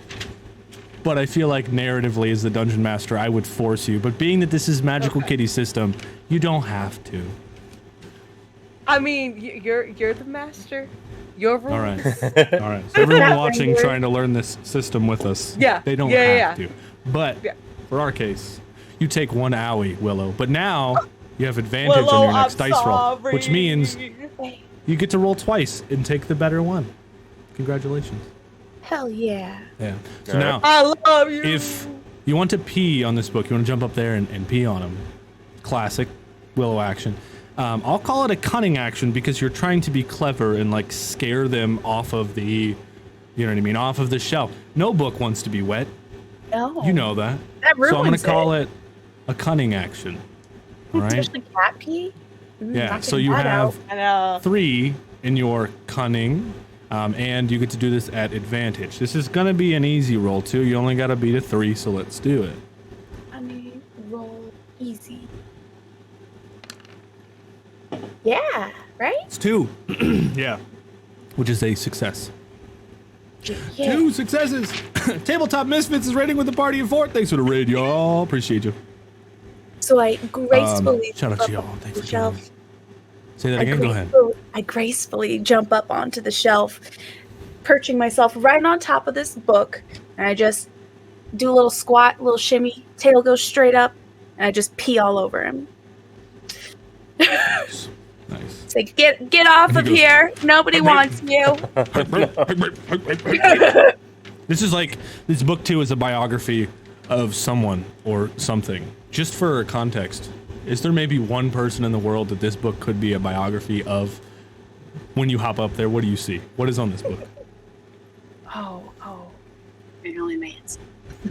but I feel like narratively, as the dungeon master, I would force you. But being that this is Magical Kitty system, you don't have to. I mean, you're the master. Your rules. All right. All right. So everyone watching trying to learn this system with us, they don't have to. But for our case, you take 1 owie, Willow. But now you have advantage on your next dice roll, which means you get to roll twice and take the better one. Congratulations. Hell yeah. Yeah. So now, I love you. if you want to pee on this book, you want to jump up there and pee on him. Classic Willow action. I'll call it a cunning action because you're trying to be clever and like scare them off of the, you know what I mean, off of the shelf. No book wants to be wet. No. You know that. That ruins so I'm going to call it a cunning action. All right. Especially cat pee. Yeah. So you have 3 in your cunning, and you get to do this at advantage. This is going to be an easy roll too. You only got to beat a 3, so let's do it. I mean, roll easy. Yeah, right? It's 2. Yeah. Which is a success. Yeah. 2 successes. Tabletop Misfits is raiding with a party of 4. Thanks for the raid, y'all. Appreciate you. So I gracefully shout out to y'all. Thanks for joining us. Say that again. Go ahead. I gracefully jump up onto the shelf, perching myself right on top of this book, and I just do a little squat, a little shimmy, tail goes straight up, and I just pee all over him. Nice. Say, get off of here. Nobody wants you. This is like, this book 2 is a biography of someone or something. Just for context, is there maybe one person in the world that this book could be a biography of? When you hop up there, what do you see? What is on this book? Oh. Really made.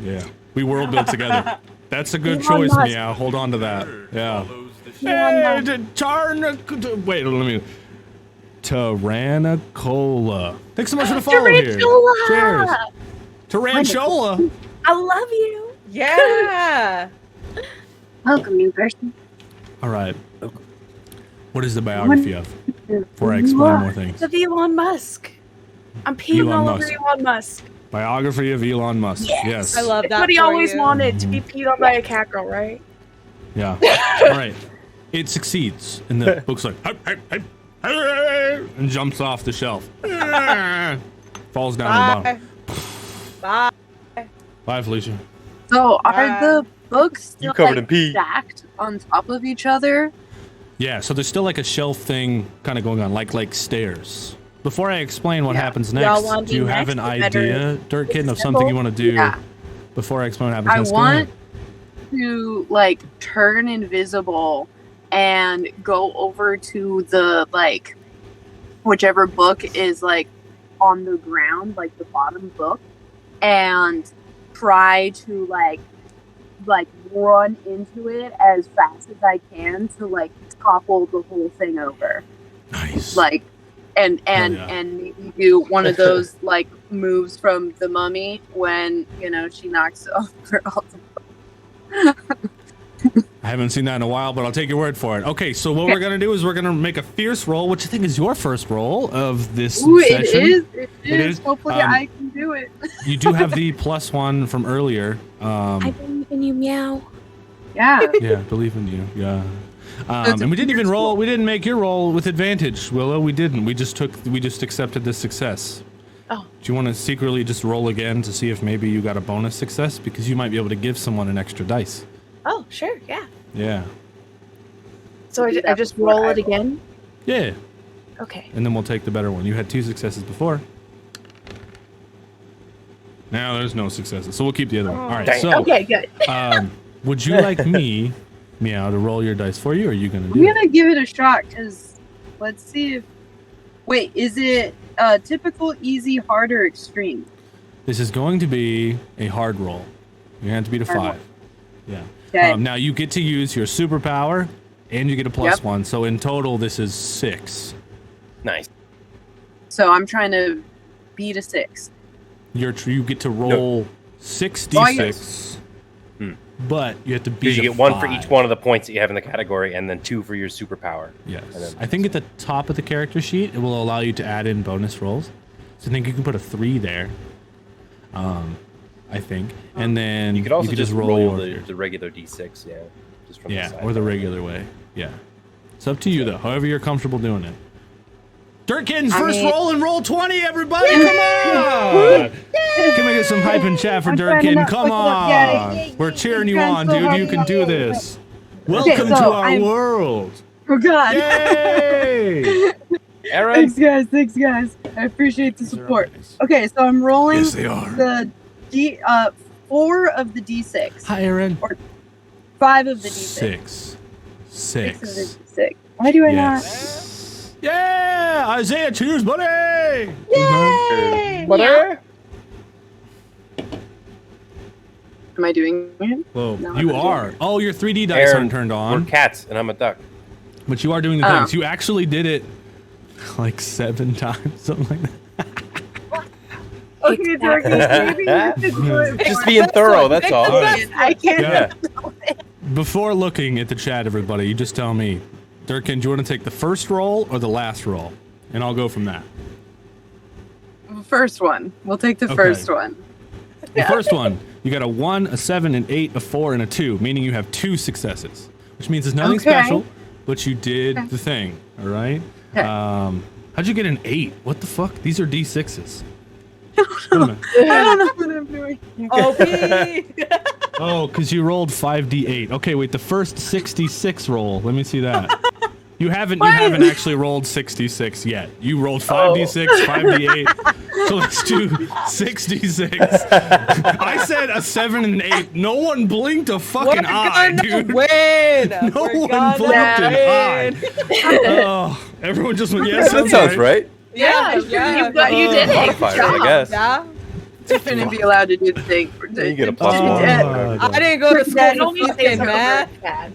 Yeah. We world built together. That's a good choice, Meow. Hold on to that. Yeah. Wait, let me. Tyrannicola. Thanks so much for the follow here. Cheers. Tarantula. I love you. Yeah. Welcome, new person. All right. What is the biography of? Before I explain more things. Of Elon Musk. I'm peeing all over Elon Musk. Biography of Elon Musk. Yes. I love that. That's what he always wanted, to be peed on by a cat girl, right? Yeah. All right. It succeeds, and the book's like, and jumps off the shelf. Falls down to the bottom. Bye, Felicia. So are the books still covered in pee. stacked on top of each other? Yeah, so there's still like a shelf thing kind of going on, like stairs. Before I explain what happens next, do you have an idea, Dirt Kitten, of something you want to do before I explain what happens next? I want to like turn invisible and go over to the like whichever book is like on the ground, like the bottom book, and try to like run into it as fast as I can to like topple the whole thing over. Nice. Like and maybe do one of those like moves from the Mummy when, you know, she knocks over all the I haven't seen that in a while, but I'll take your word for it. Okay, so what we're going to do is we're going to make a fierce roll, which I think is your first roll of this session. It is. Hopefully I can do it. You do have the +1 from earlier. I believe in you, meow. Yeah. Yeah, believe in you. Yeah. And we didn't even roll. We didn't make your roll with advantage, Willow. We didn't. We just accepted this success. Oh. Do you want to secretly just roll again to see if maybe you got a bonus success? Because you might be able to give someone an extra dice. Oh, sure, yeah. Yeah. So I just roll it again? Yeah. Okay. And then we'll take the better one. You had 2 successes before. Now there's no successes, so we'll keep the other one. All right. So, okay, good. would you like me, Meow, to roll your dice for you, or are you gonna do I'm it? gonna give it a shot because let's see if. Wait, is it typical, easy, hard, or extreme? This is going to be a hard roll. You have to beat a Hard 5. Yeah. Okay. Now you get to use your superpower, and you get a plus Yep. 1. So in total, this is 6. Nice. So I'm trying to beat a 6. You get to roll 6d6, Oh, yes. but you have to beat. Because you a get 1 for 5. each one of the points that you have in the category, and then 2 for your superpower. Yes. And then- I think at the top of the character sheet, it will allow you to add in bonus rolls. So I think you can put a 3 there. I think, and then You could also just roll your- the regular d6, yeah. Just from yeah, the side. or the regular way. Yeah. It's up to you though. However you're comfortable doing it. Dirtkin's first roll and roll 20, everybody! Come on! Can we get some hype and chat for I'm trying to Dirtkin? not Come fuck it up. Yeah, on! We're cheering you trying on, so dude. hard. You can do this. Welcome to so our world. Oh God! Yay! Aaron? Thanks guys. I appreciate the support. Okay, so I'm rolling Yes, they are. the 4 of the d6, Hi, Aaron. 5 of the d6, 6. 6 of the 6. d6. Why do I not? Yes. Yeah! Isaiah, cheers, buddy! Yay! Butter? Am I doing it? Whoa, No, you I'm not are. Oh, your 3D dice Aaron, aren't turned We're on, cats, and I'm a duck. but you are doing the Oh. things. You actually did it like 7 times, something like that. Okay, Dorky, maybe you should do it. Just more. being thorough, that's all. I can't. Yeah. handle it. Before looking at the chat, everybody, you just tell me, Durkin, do you want to take the first roll or the last roll? And I'll go from that. First one. We'll take the Okay. first one. The first one, you got a 1, a 7, an 8, a 4, and a 2, meaning you have 2 successes, which means it's nothing Okay. special, but you did the thing, all right? Okay. How'd you get an 8? What the fuck? These are D6s. Wait a minute. I don't know what I'm doing. OP! Oh, because you rolled 5d8. Okay, wait, the first 66 roll. Let me see that. You haven't actually rolled 66 yet. You rolled 5d6, 5d8. So let's do 66. I said a 7 and an 8. No one blinked a fucking eye, dude. Win! No We're one gonna blinked an win. eye. Oh, everyone just went, yes, That sounds right. Yeah, You did it. Modifiers, I guess. Yeah. Shouldn't be allowed to do the thing. You get a plus Oh, one. God. I didn't go to school Don't for fucking math.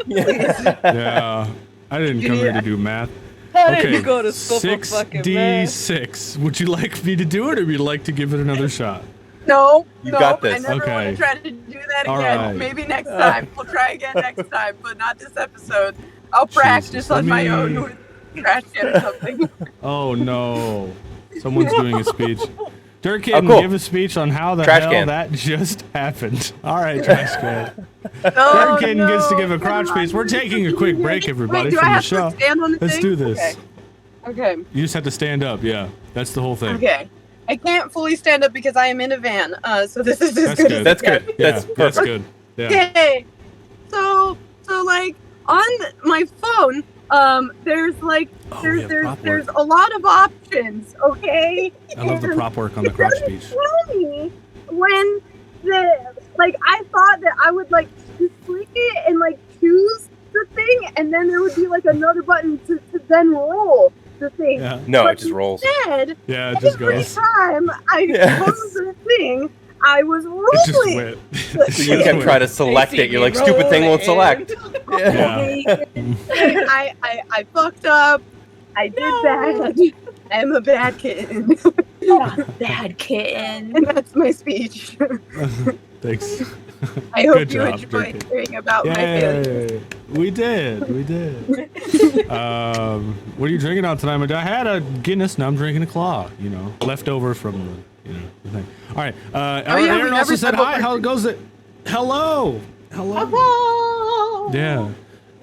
Yeah, I didn't come here to do math. I Okay, didn't go to school for fucking math. 6d6. Would you like me to do it, or would you like to give it another shot? No, You no, got this. I never want Okay. to try to do that All again. right. Maybe next time. We'll try again next time, but not this episode. I'll practice Jesus, on my let me- own with trash can or something. Oh no, someone's doing a speech. Durkin, Oh, cool. give a speech on how the Trash hell can. that just happened. All right, trash can. Oh, Durkin no. gets to give a crotch speech. We're taking a quick break, everybody, Wait, do from I the have show. to stand on the Let's thing? do this. Okay. You just have to stand up. Yeah, that's the whole thing. Okay. I can't fully stand up because I am in a van. So this is as That's good. good. as That's it gets. good. Yeah, That's that's perfect. good. Yeah. Okay. So like on my phone, there's like Oh, we have prop there's work. a lot of options. Okay. I love the prop work on the crotch speech. Tell me when I thought that I would like just click it and like choose the thing, and then there would be like another button to then roll the thing. Yeah, No, But it just rolls. Instead, yeah, it just every goes. time I Yes. chose the thing, I was It just rolling. went. So you kept trying to select it. You're like, stupid thing won't select. Yeah. I fucked up. I did bad. I'm a bad kitten. Bad kitten. And that's my speech. Thanks. I hope Good you job, enjoyed Durkin. hearing about my failures. Yay! We did. What are you drinking on tonight? I had a Guinness. Now I'm drinking a Claw. You know, leftover from the thing. All right. yeah, we Aaron also never said said what hi. we're How goes it? Hello. Hello. Yeah.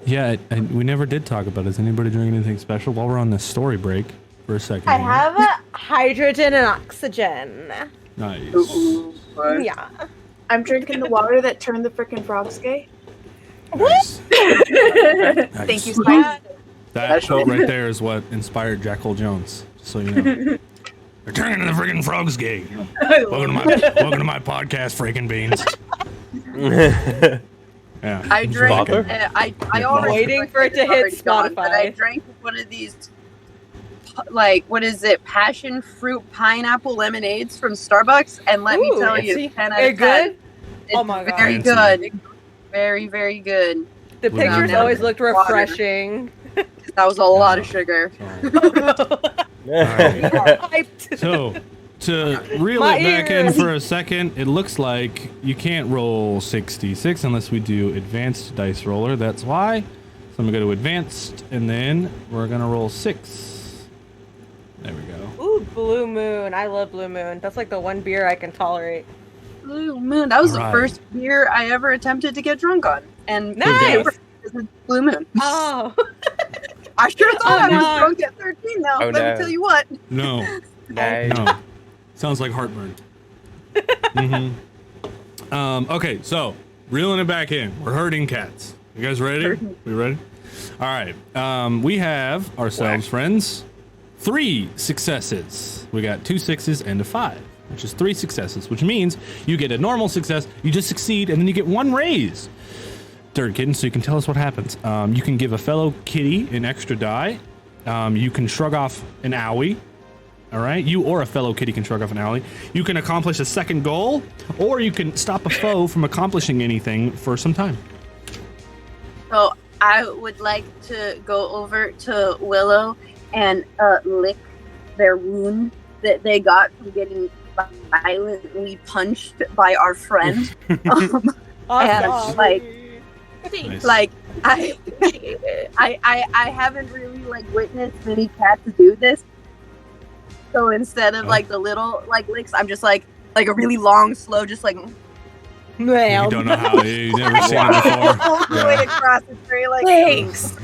Yeah, we never did talk about it. Is anybody doing anything special while we're on this story break for a second? I here? have hydrogen and oxygen. Nice. Yeah. I'm drinking the water that turned the frickin' frogs gay. Nice. Thank you, Spice. That quote right there is what inspired Jack Hole Jones. So you know. They're turning the friggin' frogs gay. Welcome to my podcast, Freaking Beans. Yeah. I drank. I already Waiting for it to hit gone, but I Spotify. drank one of these, like, what is it? Passion fruit pineapple lemonades from Starbucks, and let me tell you, fancy. 10 out They're of 10. good? It's Oh my God. very Fancy. good. Very, very good. The Well, pictures now- always looked refreshing. That was a lot of sugar. Alright. Hyped. So, to reel My it back in ears. for a second, it looks like you can't roll 66 unless we do advanced dice roller. That's why. So I'm gonna go to advanced, and then we're gonna roll 6. There we go. Ooh, Blue Moon. I love Blue Moon. That's like the one beer I can tolerate. Blue Moon. That was Alright. the first beer I ever attempted to get drunk on. And Nice. Blue Moon. Oh. I sure thought I was no. drunk at 13 now. Oh, Let no. me tell you what. No, Nice. no. Sounds like heartburn. Okay, so reeling it back in. We're herding cats. You guys ready? We ready? All right. We have ourselves, friends, 3 successes. We got 2 6s and a 5, which is 3 successes, which means you get a normal success, you just succeed, and then you get 1 raise. Third kitten, so you can tell us what happens. You can give a fellow kitty an extra die. You can shrug off an owie. All right, you or a fellow kitty can shrug off an owie. You can accomplish a second goal, or you can stop a foe from accomplishing anything for some time. So I would like to go over to Willow and lick their wound that they got from getting violently punched by our friend. And, Nice. like I haven't really like witnessed many cats do this. So instead of like the little like licks, I'm just like a really long, slow, just like You don't know how you've never seen it before. all the way across the tree. Like Thanks.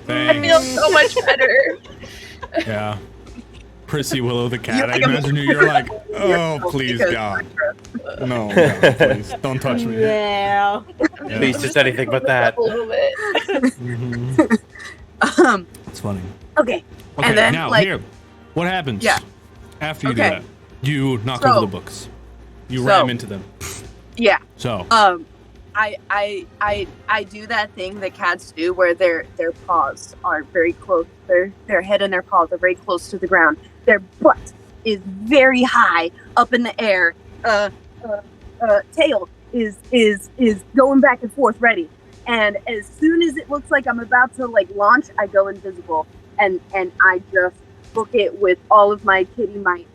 I feel Thanks. so much better. Yeah. Prissy Willow the cat. You I like a- imagine you're like, oh please Because- God, no, please don't touch me. Yeah. Yeah. Please, just anything but that. A little bit. Mhm. It's funny. Okay. Okay, And then, now like- here, what happens? Yeah. After you do Okay. that, you knock So- over the books. You So- ram into them. Yeah. So I do that thing that cats do where their paws are very close. Their head and their paws are very close to the ground. Their butt is very high up in the air. Tail is going back and forth, ready. And as soon as it looks like I'm about to like launch, I go invisible and I just book it with all of my kitty might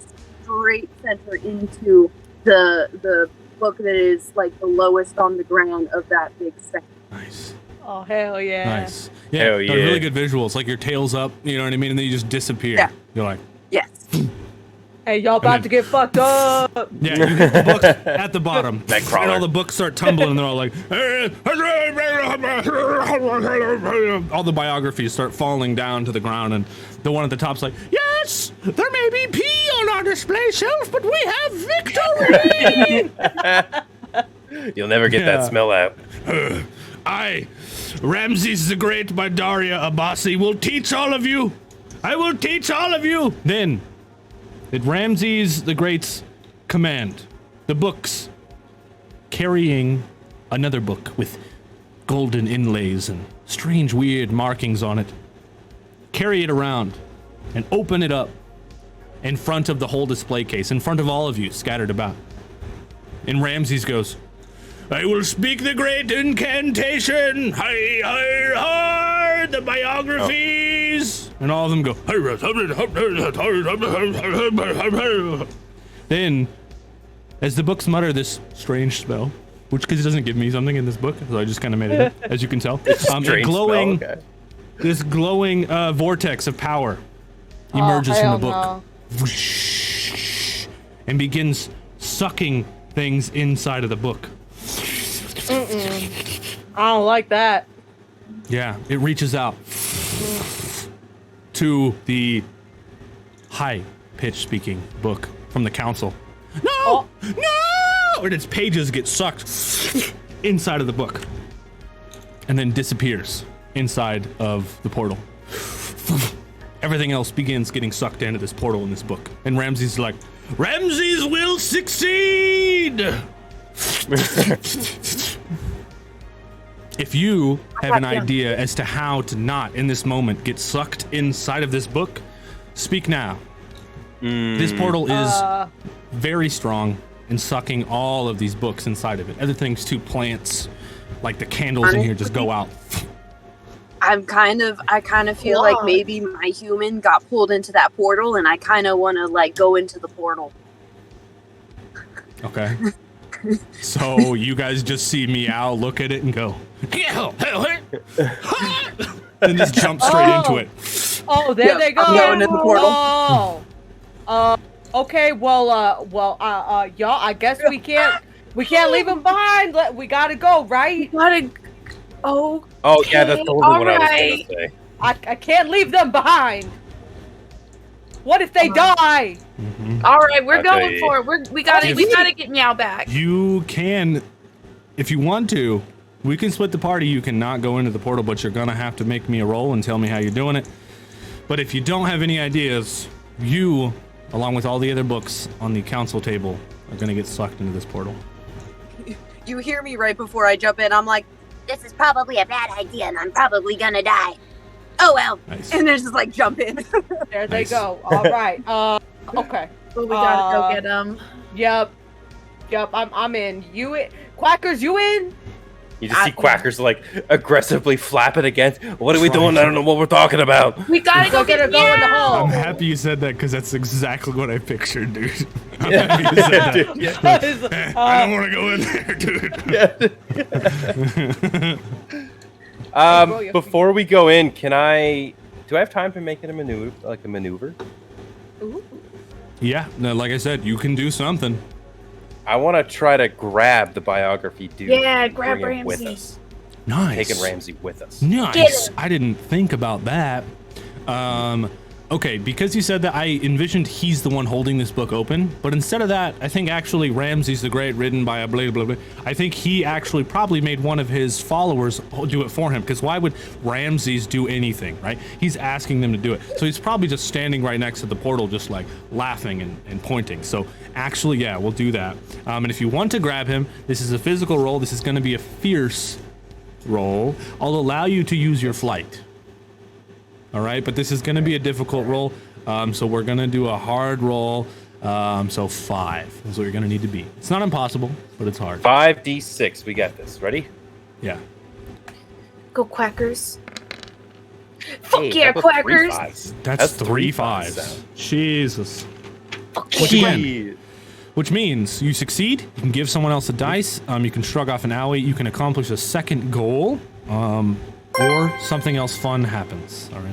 straight center into the book that is like the lowest on the ground of that big section. nice. Oh, hell yeah. Nice. Yeah, Hell they're yeah. really good visuals. Like your tail's up, you know what I mean? And then you just disappear. Yeah. You're like, Yes. Hey, y'all about then- to get fucked up. yeah, you hit the book at the bottom. That and crawler. all the books start tumbling and they're all like, all the biographies start falling down to the ground. And the one at the top's like, yes, there may be pee on our display shelf, but we have victory. You'll never get Yeah. that smell out. I, Ramses the Great by Daria Abbasi, will teach all of you. I will teach all of you. Then, at Ramses the Great's command, the books, carrying another book with golden inlays and strange weird markings on it, carry it around and open it up in front of the whole display case, in front of all of you scattered about. And Ramses goes, I will speak the great incantation. Hi, hi, hi, the biographies. And all of them go. Then, as the books mutter this strange spell, which because it doesn't give me something in this book, so I just kind of made it up, as you can tell. A Strange glowing, smell, okay. this glowing vortex of power emerges from the hell book. And begins sucking things inside of the book. I don't like that. Yeah, it reaches out to the high-pitched speaking book from the council. No! No! And its pages get sucked inside of the book and then disappears inside of the portal. Everything else begins getting sucked into this portal in this book. And Ramses like, Ramses will succeed! If you have an idea as to how to not, in this moment, get sucked inside of this book, speak now. This portal is very strong in sucking all of these books inside of it. Other things too, plants, like the candles in here just go out. I kind of feel like maybe my human got pulled into that portal, and I kind of want to like go into the portal. Okay. So you guys just see Meow look at it and go, and just jump straight into it. Oh, there they go. I'm going in the portal. Okay. Well, y'all. I guess we can't leave them behind. We gotta go, right? Oh yeah, that's totally what I was gonna say. I can't leave them behind. What if they die? All right, we're going for it. We gotta get Meow back. You can, if you want to, we can split the party. You cannot go into the portal, but you're gonna have to make me a roll and tell me how you're doing it. But if you don't have any ideas, you, along with all the other books on the council table, are gonna get sucked into this portal. You hear me right before I jump in. I'm like, this is probably a bad idea, and I'm probably gonna die. Oh well. Nice. And then just like jump in. There they go. All right. Okay. Well, we gotta go get them. Yep. I'm in. You in? Quackers, you in? You just see Quackers like aggressively flapping against. What are we doing? I don't know what we're talking about. We gotta go get go in the hole. I'm happy you said that because that's exactly what I pictured, dude. I'm happy you said that. I don't want to go in there, dude. Before we go in, do I have time to make it a maneuver? Ooh. Yeah, no, like I said, you can do something. I want to try to grab the biography dude. Yeah, grab bring him with Ramsey. us. Nice. Taking Ramsey with us. Nice. I didn't think about that. Okay, because you said that, I envisioned he's the one holding this book open, but instead of that, I think actually Ramses the Great, written by a blah, blah, blah, I think he actually probably made one of his followers do it for him, because why would Ramses do anything, right? He's asking them to do it. So he's probably just standing right next to the portal, just like laughing and pointing. So actually, yeah, we'll do that. And if you want to grab him, this is a physical roll. This is going to be a fierce roll. I'll allow you to use your flight. All right, but this is going to be a difficult roll, so we're going to do a hard roll. So 5 is what you're going to need to beat. It's not impossible, but it's hard. 5d6. We got this. Ready? Yeah. Go Quackers. Fuck yeah, Quackers. That's 3 5s. 5s. Jesus. Gee. Which means you succeed. You can give someone else a dice. You can shrug off an owie. You can accomplish a second goal. Or something else fun happens. All right.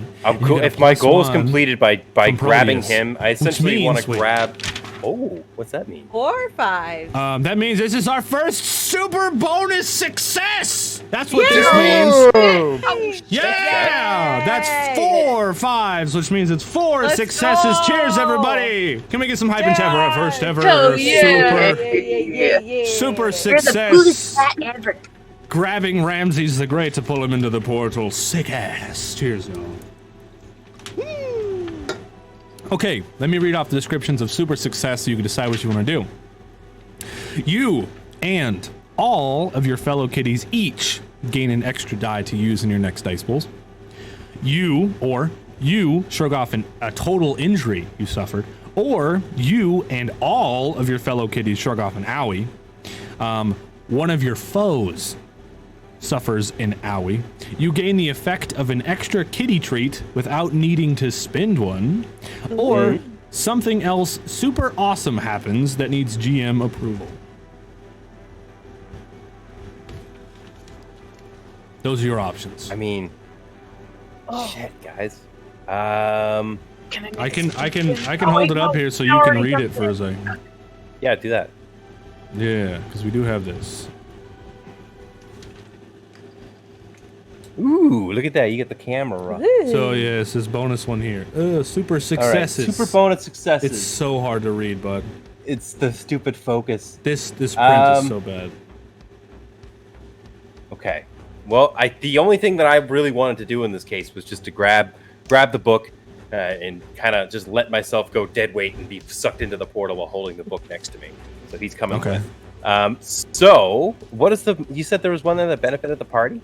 If my goal is completed by grabbing Proteus, him, I essentially want to wait. grab. Oh, what's that mean? 4 or 5. That means this is our first super bonus success. That's what this means. Oh, Yeah, that's 4 5s, which means it's 4 Let's successes. go. Cheers, everybody! Can we get some hype and chat for our first ever Oh, yeah. super You're the coolest success? cat ever. Grabbing Ramses the Great to pull him into the portal. Sick ass. Cheers, y'all. Okay, let me read off the descriptions of super success so you can decide what you want to do. You and all of your fellow kitties each gain an extra die to use in your next dice pools. You shrug off a total injury you suffered, or you and all of your fellow kitties shrug off an owie. One of your foes suffers an owie. You gain the effect of an extra kitty treat without needing to spend one, or something else super awesome happens that needs GM approval. Those are your options. I mean, shit, guys. I can hold it up here so you can read it for a second. Yeah, do that. Yeah, because we do have this. Ooh, look at that. You get the camera. So yeah, it's this bonus one here. Super All right, successes. super bonus successes. It's so hard to read, bud. It's the stupid focus. This print is so bad. Okay. Well, the only thing that I really wanted to do in this case was just to grab the book and kind of just let myself go dead weight and be sucked into the portal while holding the book next to me. So he's coming. Okay. So what is you said there was one that benefited the party?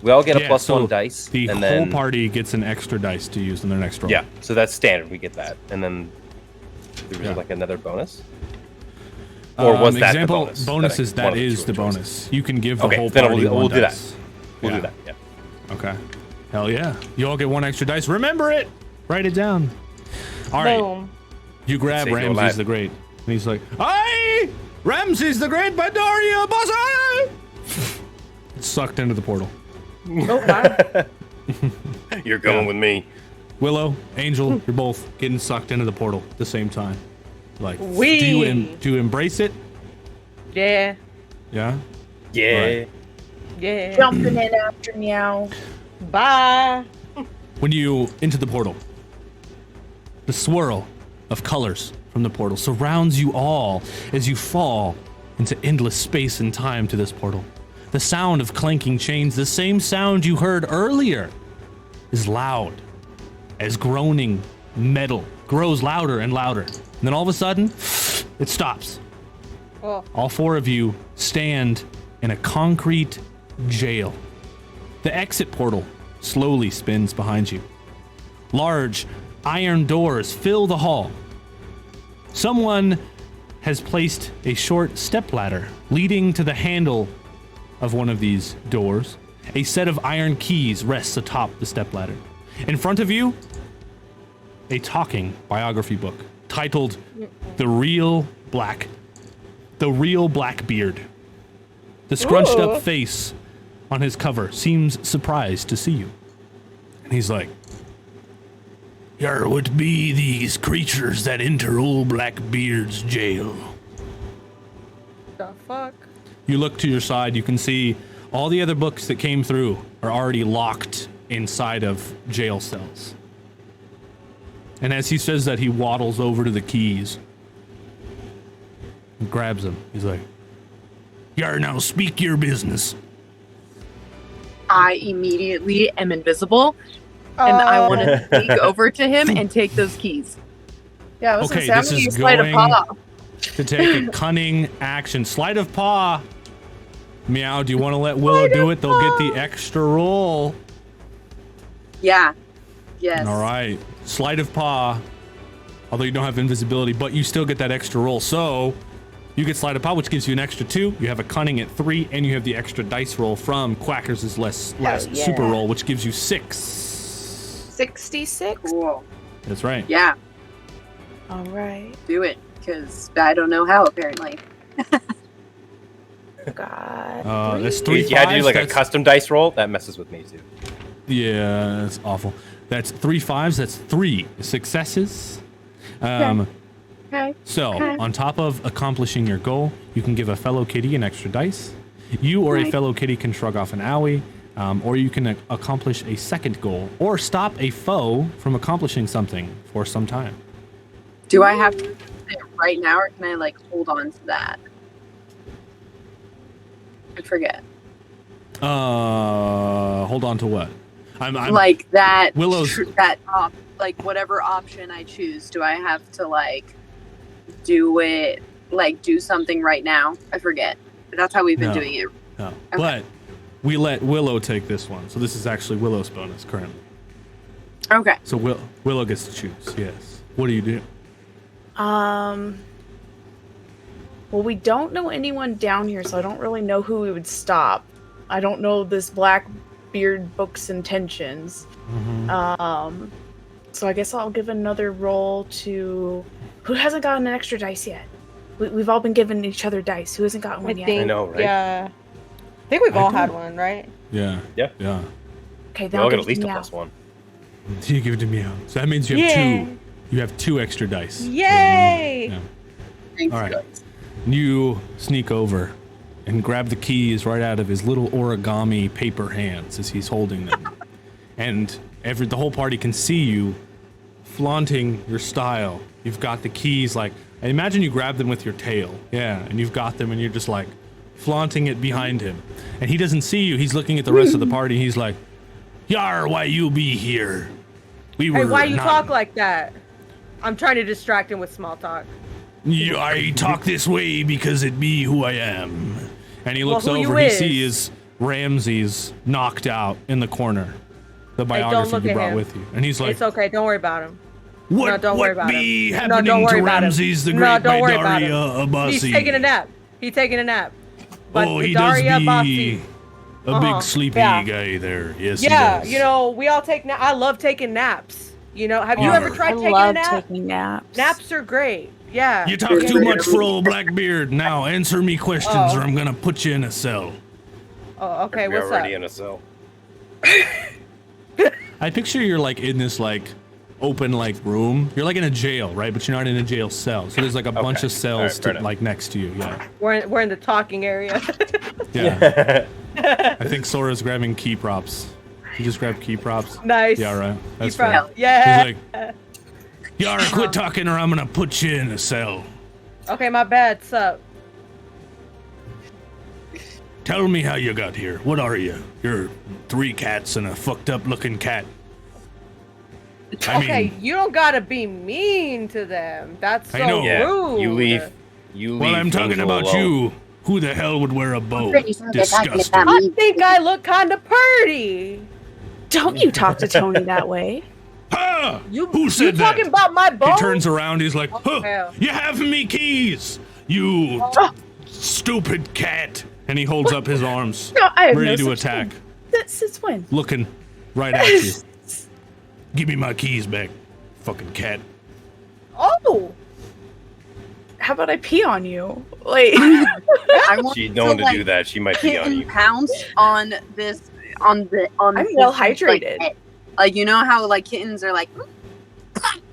We all get a plus one dice. The and whole then, party gets an extra dice to use in their next roll. Yeah, so that's standard. We get that. And then there's like another bonus? Or was that example, the bonus? Bonuses, that is the bonus. You can give the whole then party we'll do dice. that. We'll do that, yeah. Okay. Hell yeah. You all get one extra dice. Remember it! Write it down. All right. Boom. You grab Save your Ramses life. the Great. And he's like, Aye! Ramses the Great, Pandaria, Bossa! Sucked into the portal. Oh, wow. You're going with me. Willow, Angel, you're both getting sucked into the portal at the same time. Like, Wee. do you embrace it? Yeah. Yeah? Yeah. Right. Yeah. Jumping in after meow. Bye. When you into the portal, the swirl of colors from the portal surrounds you all as you fall into endless space and time to this portal. The sound of clanking chains, the same sound you heard earlier, is loud as groaning metal grows louder and louder. And then all of a sudden, it stops. Oh. All four of you stand in a concrete jail. The exit portal slowly spins behind you. Large iron doors fill the hall. Someone has placed a short stepladder leading to the handle of one of these doors. A set of iron keys rests atop the stepladder. In front of you, a talking biography book titled The Real Blackbeard. The scrunched up face on his cover seems surprised to see you. And he's like, "Yar would be these creatures that enter old Blackbeard's jail." The fuck? You look to your side, you can see all the other books that came through are already locked inside of jail cells. And as he says that, he waddles over to the keys and grabs them. He's like, "Yar, now speak your business." I immediately am invisible, and I want to sneak over to him and take those keys. Yeah, I was Okay, gonna this say, I'm gonna is use sleight of going paw. to take a cunning action. Sleight of paw. Meow, do you want to let Willow do it? They'll get the extra roll. Yeah. Yes. All right. Sleight of paw. Although you don't have invisibility, but you still get that extra roll. So you get sleight of paw, which gives you an extra 2. You have a cunning at 3, and you have the extra dice roll from Quackers' last yeah. super roll, which gives you 6. 66? Cool. That's right. Yeah. All right. Do it, because I don't know how, apparently. God. That's 3 If you had to do fives, like a that's- custom dice roll, that messes with me too. Yeah, that's awful. That's 3 5s. That's 3 successes. Okay. So, Okay. on top of accomplishing your goal, you can give a fellow kitty an extra dice. You or a fellow kitty can shrug off an owie, or you can accomplish a second goal, or stop a foe from accomplishing something for some time. Do I have to do it right now, or can I, like, hold on to that? I forget. Hold on to what? I'm like that. Willow's- Like whatever option I choose. Do I have to like do it? Like do something right now? I forget. But that's how we've been No. doing it. no. But we let Willow take this one, so this is actually Willow's bonus currently. Okay. So Willow gets to choose. Yes. What do you do? Well, we don't know anyone down here, so I don't really know who we would stop. I don't know this Blackbeard book's intentions. So I guess I'll give another roll to who hasn't gotten an extra dice yet. We've all been giving each other dice. Who hasn't gotten one yet? I know, right? Yeah. I think we've all had one, right? Yeah. Yeah. Yeah. Okay, We then all I'll get give at least a Meow. +1. You give it to Meow. So that means you have Yeah. 2. You have 2 extra dice. Yay! Yeah. Thanks, All right. guys. You sneak over and grab the keys right out of his little origami paper hands as he's holding them. And the whole party can see you flaunting your style. You've got the keys, like, I imagine you grab them with your tail. Yeah, and you've got them and you're just like flaunting it behind him. And he doesn't see you. He's looking at the rest of the party. He's like, "Yar, why you be here? We were Hey, why you not- talk like that? I'm trying to distract him with small talk. I talk this way because it be who I am." And he looks Well, who over, you he is? sees Ramses knocked out in the corner. The don't biography look you at brought him. with you. And he's like, It's okay. Don't worry about him. what, No, don't worry about be him. happening don't worry to about him. Ramses the No, Great don't by worry about Daria him. Abbasi? He's taking a nap. He's taking a nap. But Oh, the he does Daria be Abbasi- a big sleepy yeah. guy there. Yes, Yeah, he does. you know, we all take I love taking naps. You know, have you Oh. ever tried I taking a love nap? taking naps. Naps are great. Yeah. You talk too much for old Blackbeard. Now answer me questions Oh. or I'm gonna put you in a cell. Oh, okay. We're What's up? already in a cell. I picture you're like in this like open like room. You're like in a jail, right? But you're not in a jail cell. So there's like a bunch Okay. of cells Alright, fair enough. like next to you. Yeah. We're in the talking area. Yeah. I think Sora's grabbing key props. You just grab key props. Nice. Yeah, right. That's Keep fair. up. Yeah. He's like, Yara, quit talking or I'm gonna put you in a cell. Okay, my bad. Sup? Tell me how you got here. What are you? You're 3 cats and a fucked up looking cat. I Okay, mean, you don't gotta be mean to them. That's so I know. Yeah, rude. you leave. You leave. well, I'm talking Angel about alone. you. Who the hell would wear a bow? Pretty sure they're talking Disgusting. about I think I look kind of pretty. Don't you talk to Tony that way. Ha! You, Who you said that? talking about my bone? He turns around. He's like, huh, hell. you have me keys, you stupid cat. And he holds up his arms, No, I have ready no to such attack, thing. Since when? looking right at you. Give me my keys back, fucking cat. Oh, How about I pee on you? Like, I want She's known to like, do that. She might be on kitten you. pounce on this on I'm this, well like, hydrated. head. Like, you know how like kittens are like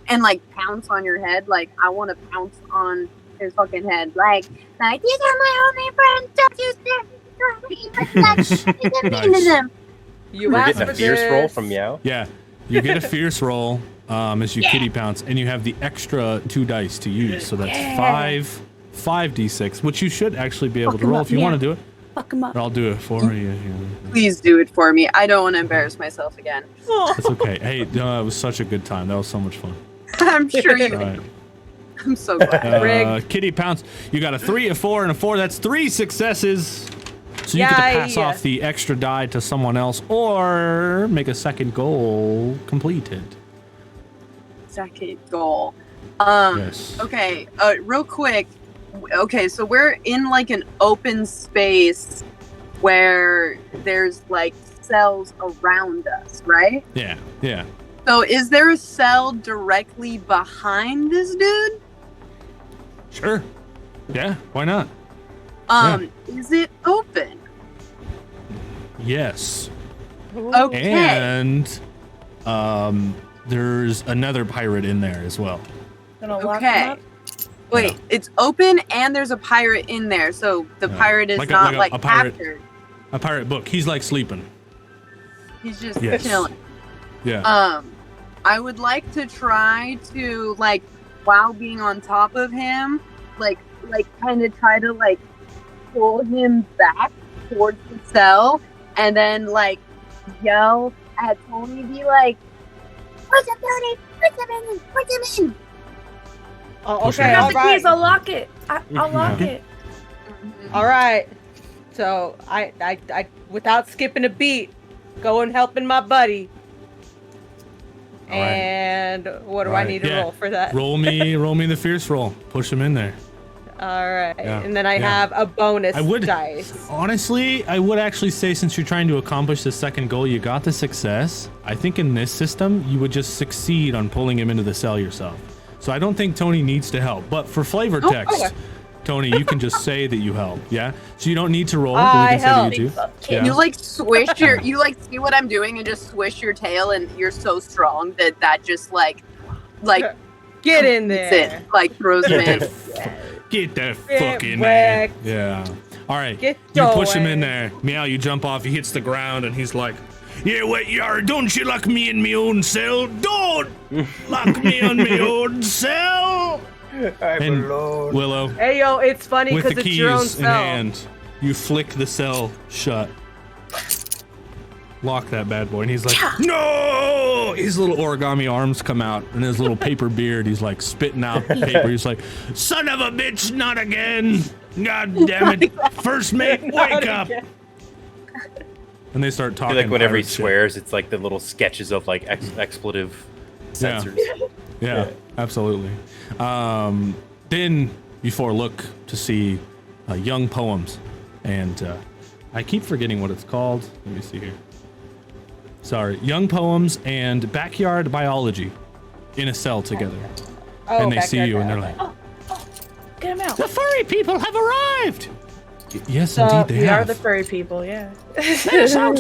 and like pounce on your head. Like I want to pounce on his fucking head. Like these are my only friends. Don't you stand mean to them. you We're asked getting for a fierce roll this. from Meow. Yeah, you get a fierce roll as you kitty pounce, and you have the extra 2 dice to use. So that's Yeah. 5d6, which you should actually be able Fuck to 'em roll up, if you yeah. want to do it. fuck him up. Or I'll do it for you. Please do it for me. I don't want to embarrass myself again. That's okay. Hey, it was such a good time. That was so much fun. I'm sure you. All right. I'm so glad. Rigged. Kitty pounce. You got a 3, a 4, and a 4. That's 3 successes. So you get to pass Yay. off the extra die to someone else, or make a second goal completed. Second goal. Yes. Okay. Real quick. Okay, so we're in like an open space where there's like cells around us, right? Yeah. Yeah. So is there a cell directly behind this dude? Sure. Yeah. Why not? Is it open? Yes. Okay. And there's another pirate in there as well. Gonna lock Okay. him up? Wait, it's open and there's a pirate in there, so the Yeah. pirate is Like a- not like a pirate. captured. A pirate book. He's like sleeping. He's just Yes. chilling. Yeah. I would like to try to like, while being on top of him, like kind of try to like pull him back towards the cell, and then like yell at Tony, be like, "Push him, Tony! Push him in! Push him in!" Oh, Push okay, it Got all the right. keys. I'll lock it. I'll lock Yeah. it. All right. So I without skipping a beat, go and helping my buddy. All right. And what do I Right, need to yeah. roll for that? roll me the fierce roll. Push him in there. All right. Yeah, And then I yeah. have a bonus I would dice. honestly, I would actually say since you're trying to accomplish the second goal, you got the success. I think in this system, you would just succeed on pulling him into the cell yourself. So I don't think Tony needs to help. But for flavor text, okay. Tony, you can just say that you help. Yeah. So you don't need to roll. but I we can say that help. you do. Yeah. You like swish your, you like see what I'm doing and just swish your tail, and you're so strong that just like Get in it's there. it, like throws him in. Get the Get fucking man. wrecked. Yeah. All right, Get you your push him in way. there. Meow, you jump off. He hits the ground, and he's like, "Yeah, what you are? Don't you lock me in my own cell? Don't lock me in my own cell." And Willow, Hey, yo, it's funny with because the it's your own keys in cell. hand, you flick the cell shut. Lock that bad boy, and he's like, "No!" His little origami arms come out, and his little paper beard. He's like spitting out paper. He's like, "Son of a bitch, not again! God damn it! First mate, wake up!" And they start I talking. feel like whenever he pirate shit. swears, it's like the little sketches of like expletive sensors. Yeah, absolutely. Then you four look to see Young Poems, and I keep forgetting what it's called. Let me see here. Sorry, Young Poems and Backyard Biology in a cell together. Oh, And they see backyard you and they're biology. like, Get him out. "The furry people have arrived!" Yes, indeed they we have. are the furry people, yeah. Let us out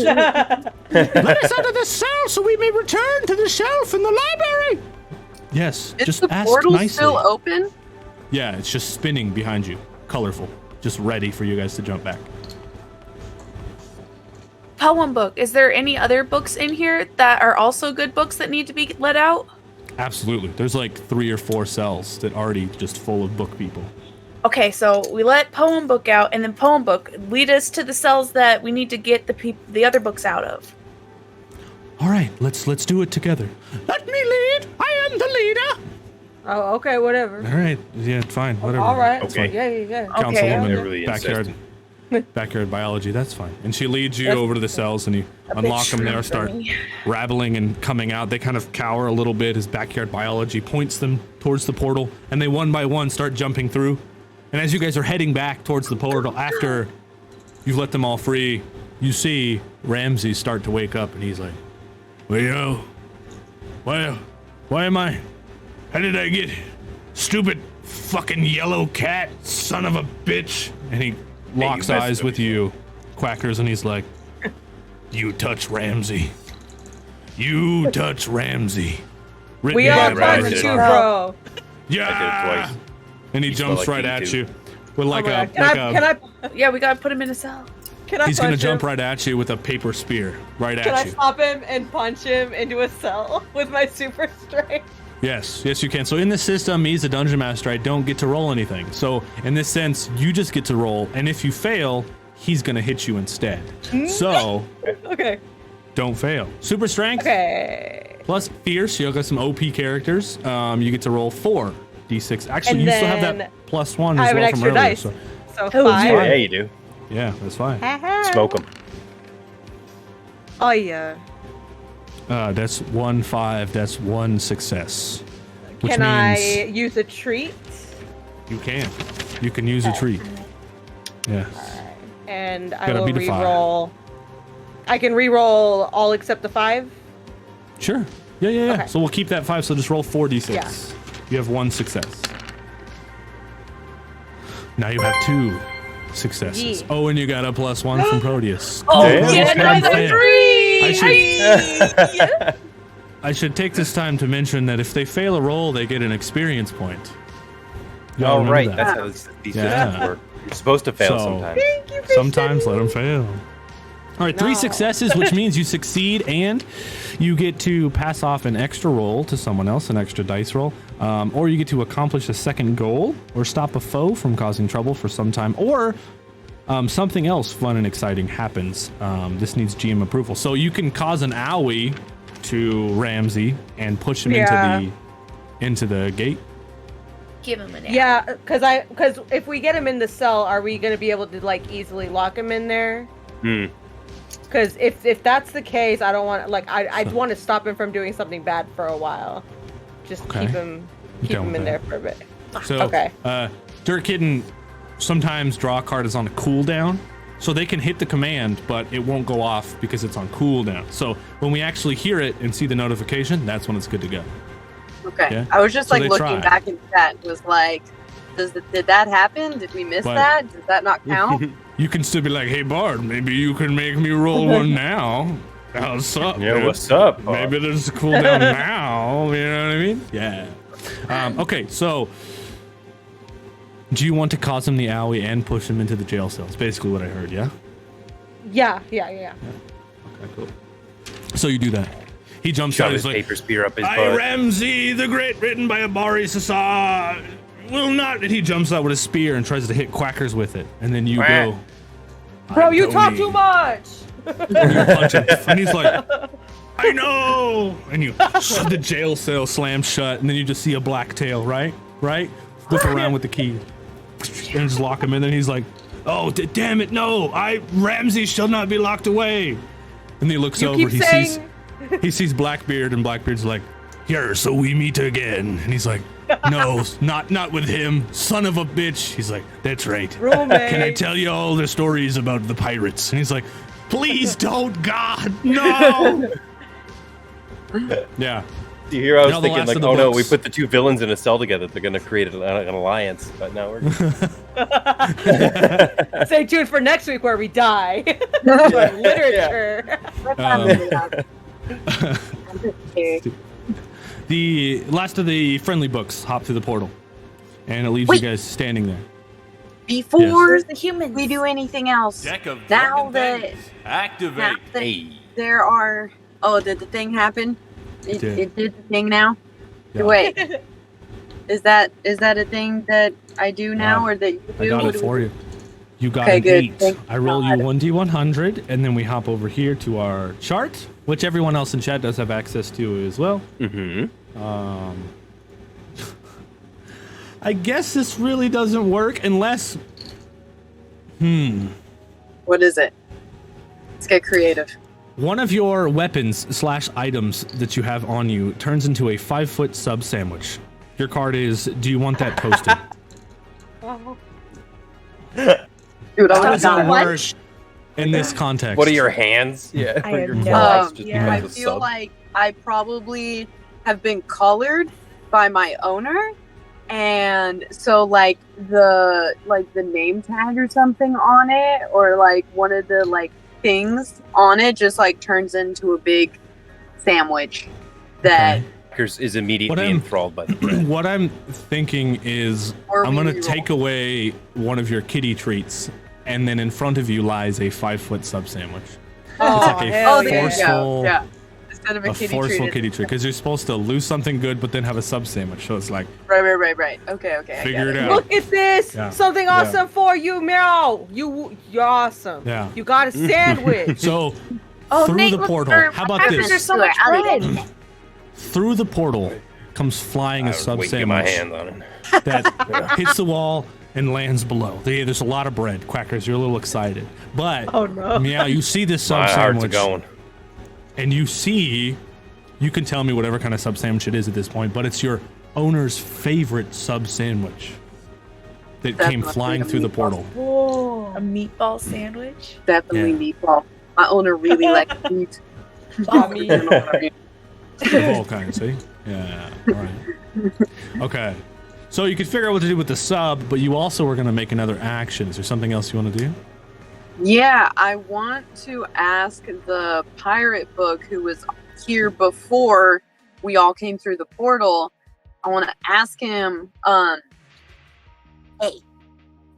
of this cell so we may return to the shelf in the library. Yes, Is just the ask portal nicely. still open? Yeah, it's just spinning behind you, colorful, just ready for you guys to jump back. Poem book. Is there any other books in here that are also good books that need to be let out? Absolutely. There's like 3 or 4 cells that already just full of book people. Okay, so we let poem book out, and then poem book lead us to the cells that we need to get the other books out of. All right, let's do it together. Let me lead. I am the leader. Oh, okay, whatever. All right. Yeah, fine. Whatever. All right. That's Okay. fine. Yeah. Councilwoman, They're really backyard, backyard biology. That's fine. And she leads you That's- over to the cells, and you unlock them there, start rattling and coming out. They kind of cower a little bit as backyard biology points them towards the portal, and they one by one start jumping through. And as you guys are heading back towards the portal, after you've let them all free, you see Ramsey start to wake up, and he's like, "Well, yo, why am I? How did I get stupid fucking yellow cat, son of a bitch?" And he locks messed eyes up. with you, Quackers, and he's like, "You touch Ramsey. You touch Ramsey." Written We in are that right, fun bird I did too, it. mark. bro. Yeah. I did it twice. And he You jumps smell right like at pee, you with like Oh my a God. like a. Yeah, we gotta put him in a cell. Can I He's gonna punch jump him? right at you with a paper spear, right Can I at you. stop him and punch him into a cell with my super strength? Yes, you can. So in this system, me as a dungeon master, I don't get to roll anything. So in this sense, you just get to roll, and if you fail, he's gonna hit you instead. So Okay. don't fail. Super strength Okay. plus fierce. You got some OP characters. You get to roll 4d6. Actually, And you still have then that +1 I as have an well from extra earlier. dice. So So Oh, 5. Yeah, you do. yeah, that's fine. Smoke them. Oh yeah. That's 1 5. That's 1 success. Which Can means I use a treat? you can. You can use a treat. Yes. And I Gotta will beat a 5. re-roll. I can re-roll all except the 5. Sure. Yeah. Okay. So we'll keep that 5. So just roll 4d6. Yeah. You have 1 success. Now you have 2 successes. Yeah. Oh, and you got a +1 from Proteus. Oh, Yeah. yeah, another Fail. 3! I should take this time to mention that if they fail a roll, they get an experience point. Y'all Oh, remember right. that? That's how these Yeah. systems work. You're supposed to fail So- sometimes. Sometimes let them fail. All right, 3 No. successes, which means you succeed and you get to pass off an extra roll to someone else, an extra dice roll, or you get to accomplish a second goal or stop a foe from causing trouble for some time, or something else fun and exciting happens. This needs GM approval. So you can cause an owie to Ramsey and push him into the gate. Give him an Yeah, because if we get him in the cell, are we gonna be able to like easily lock him in there? Hmm. Because if that's the case, I don't want I'd want to stop him from doing something bad for a while. Just Okay. keep him Down in with there that. for a bit. So, Okay. Dirt Kitten sometimes draw a card is on a cooldown, so they can hit the command, but it won't go off because it's on cooldown. So when we actually hear it and see the notification, that's when it's good to go. Okay. Yeah. I was just So like they looking try. back in chat and was like, did that happen? Did we miss But- that? Does that not count? You can still be like, "Hey Bard, maybe you can make me roll one now." What's up? Yeah, dude? what's up? Maybe there's a cooldown now. You know what I mean? Yeah. Okay, so Do you want to cause him the owie and push him into the jail cell? It's basically what I heard, yeah? Yeah. Okay, cool. So you do that. He jumps Shove out. his He's like, paper spear up his I, butt. Ramsey the Great, written by Abari Sasa, will not. And he jumps out with a spear and tries to hit Quackers with it. And then you go, Bro, you talk Tony. too much. And you punch him. And he's like, I know. And you the jail cell slams shut. And then you just see a black tail, right? Flip around with the key. And just lock him in. And he's like, oh, damn it, no. Ramsey shall not be locked away. And then he looks over. He sees Blackbeard, and Blackbeard's like, here, so we meet again. And he's like, no, not with him, son of a bitch. He's like, that's right. Roommate. Can I tell you all the stories about the pirates? And he's like, please don't, God, no. Yeah. Do you hear? I was Now the thinking last like, of the oh no, we books. put the two villains in a cell together. They're gonna create an alliance. But now we're Stay tuned for next week where we die. Literature. The last of the friendly books hop through the portal, and it leaves Wait. you guys standing there. Before Where's the humans? we do anything else, Deck of now Drunken that Bandits. Activate. now that Hey. there are, did the thing happen? It did the thing now. Yeah. Wait, is that a thing that I do now, or that you do? I got What it do for we- you. You got Okay, an good. 8. Thank I roll you God. 1d100, and then we hop over here to our chart, which everyone else in chat does have access to as well. Mm-hmm. I guess this really doesn't work unless... What is it? Let's get creative. One of your weapons / items that you have on you turns into a 5-foot sub sandwich. Your card is, do you want that toasted? Dude, I How would does that not. work in this context? What are your hands? Yeah. I What are have your no claws? idea. Just Yeah. I becomes a feel sub? like I probably have been colored by my owner, and so like the name tag or something on it, or like one of the like things on it just like turns into a big sandwich that Okay. Is immediately What I'm- enthralled by the bread. What I'm thinking is, Or I'm gonna we take away one of your kitty treats, and then in front of you lies a 5-foot sub sandwich. Oh, It's like a hell there you yeah. forceful, go. Yeah. Instead of a a kitty forceful treat. kitty treat, because you're supposed to lose something good, but then have a sub sandwich. So it's like, Right. Okay. I figure get it out. Look at this! Yeah. Something Yeah. awesome for you, Meow! You're awesome. Yeah. You got a sandwich. So Oh, through Nate, the look, portal, there- how about there's this? so much I'll bread. eat it. Through the portal comes flying I a would sub wink my sandwich hand on it. that hits the wall and lands below. There's a lot of bread. Quackers, you're a little excited. But, Oh, no. Meow, you see this sub My heart's sandwich. going. And you can tell me whatever kind of sub sandwich it is at this point, but it's your owner's favorite sub sandwich that That came must be flying a through the meatball. portal. Whoa. A meatball sandwich. Definitely meatball. My owner really likes meat. I mean, Of all kinds, see? Yeah, all right. Okay. So you could figure out what to do with the sub, but you also were going to make another action. Is there something else you want to do? Yeah, I want to ask the pirate book who was here before we all came through the portal. I want to ask him, Hey,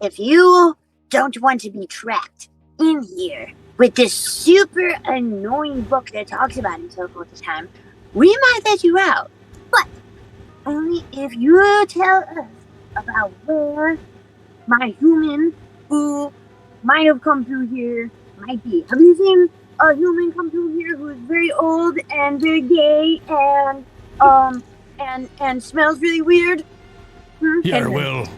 if you don't want to be trapped in here with this super annoying book that talks about himself all the time, we might let you out. But only if you tell us about where my human who might have come through here might be. Have you seen a human come through here who is very old and very gay and smells really weird? Yeah, well,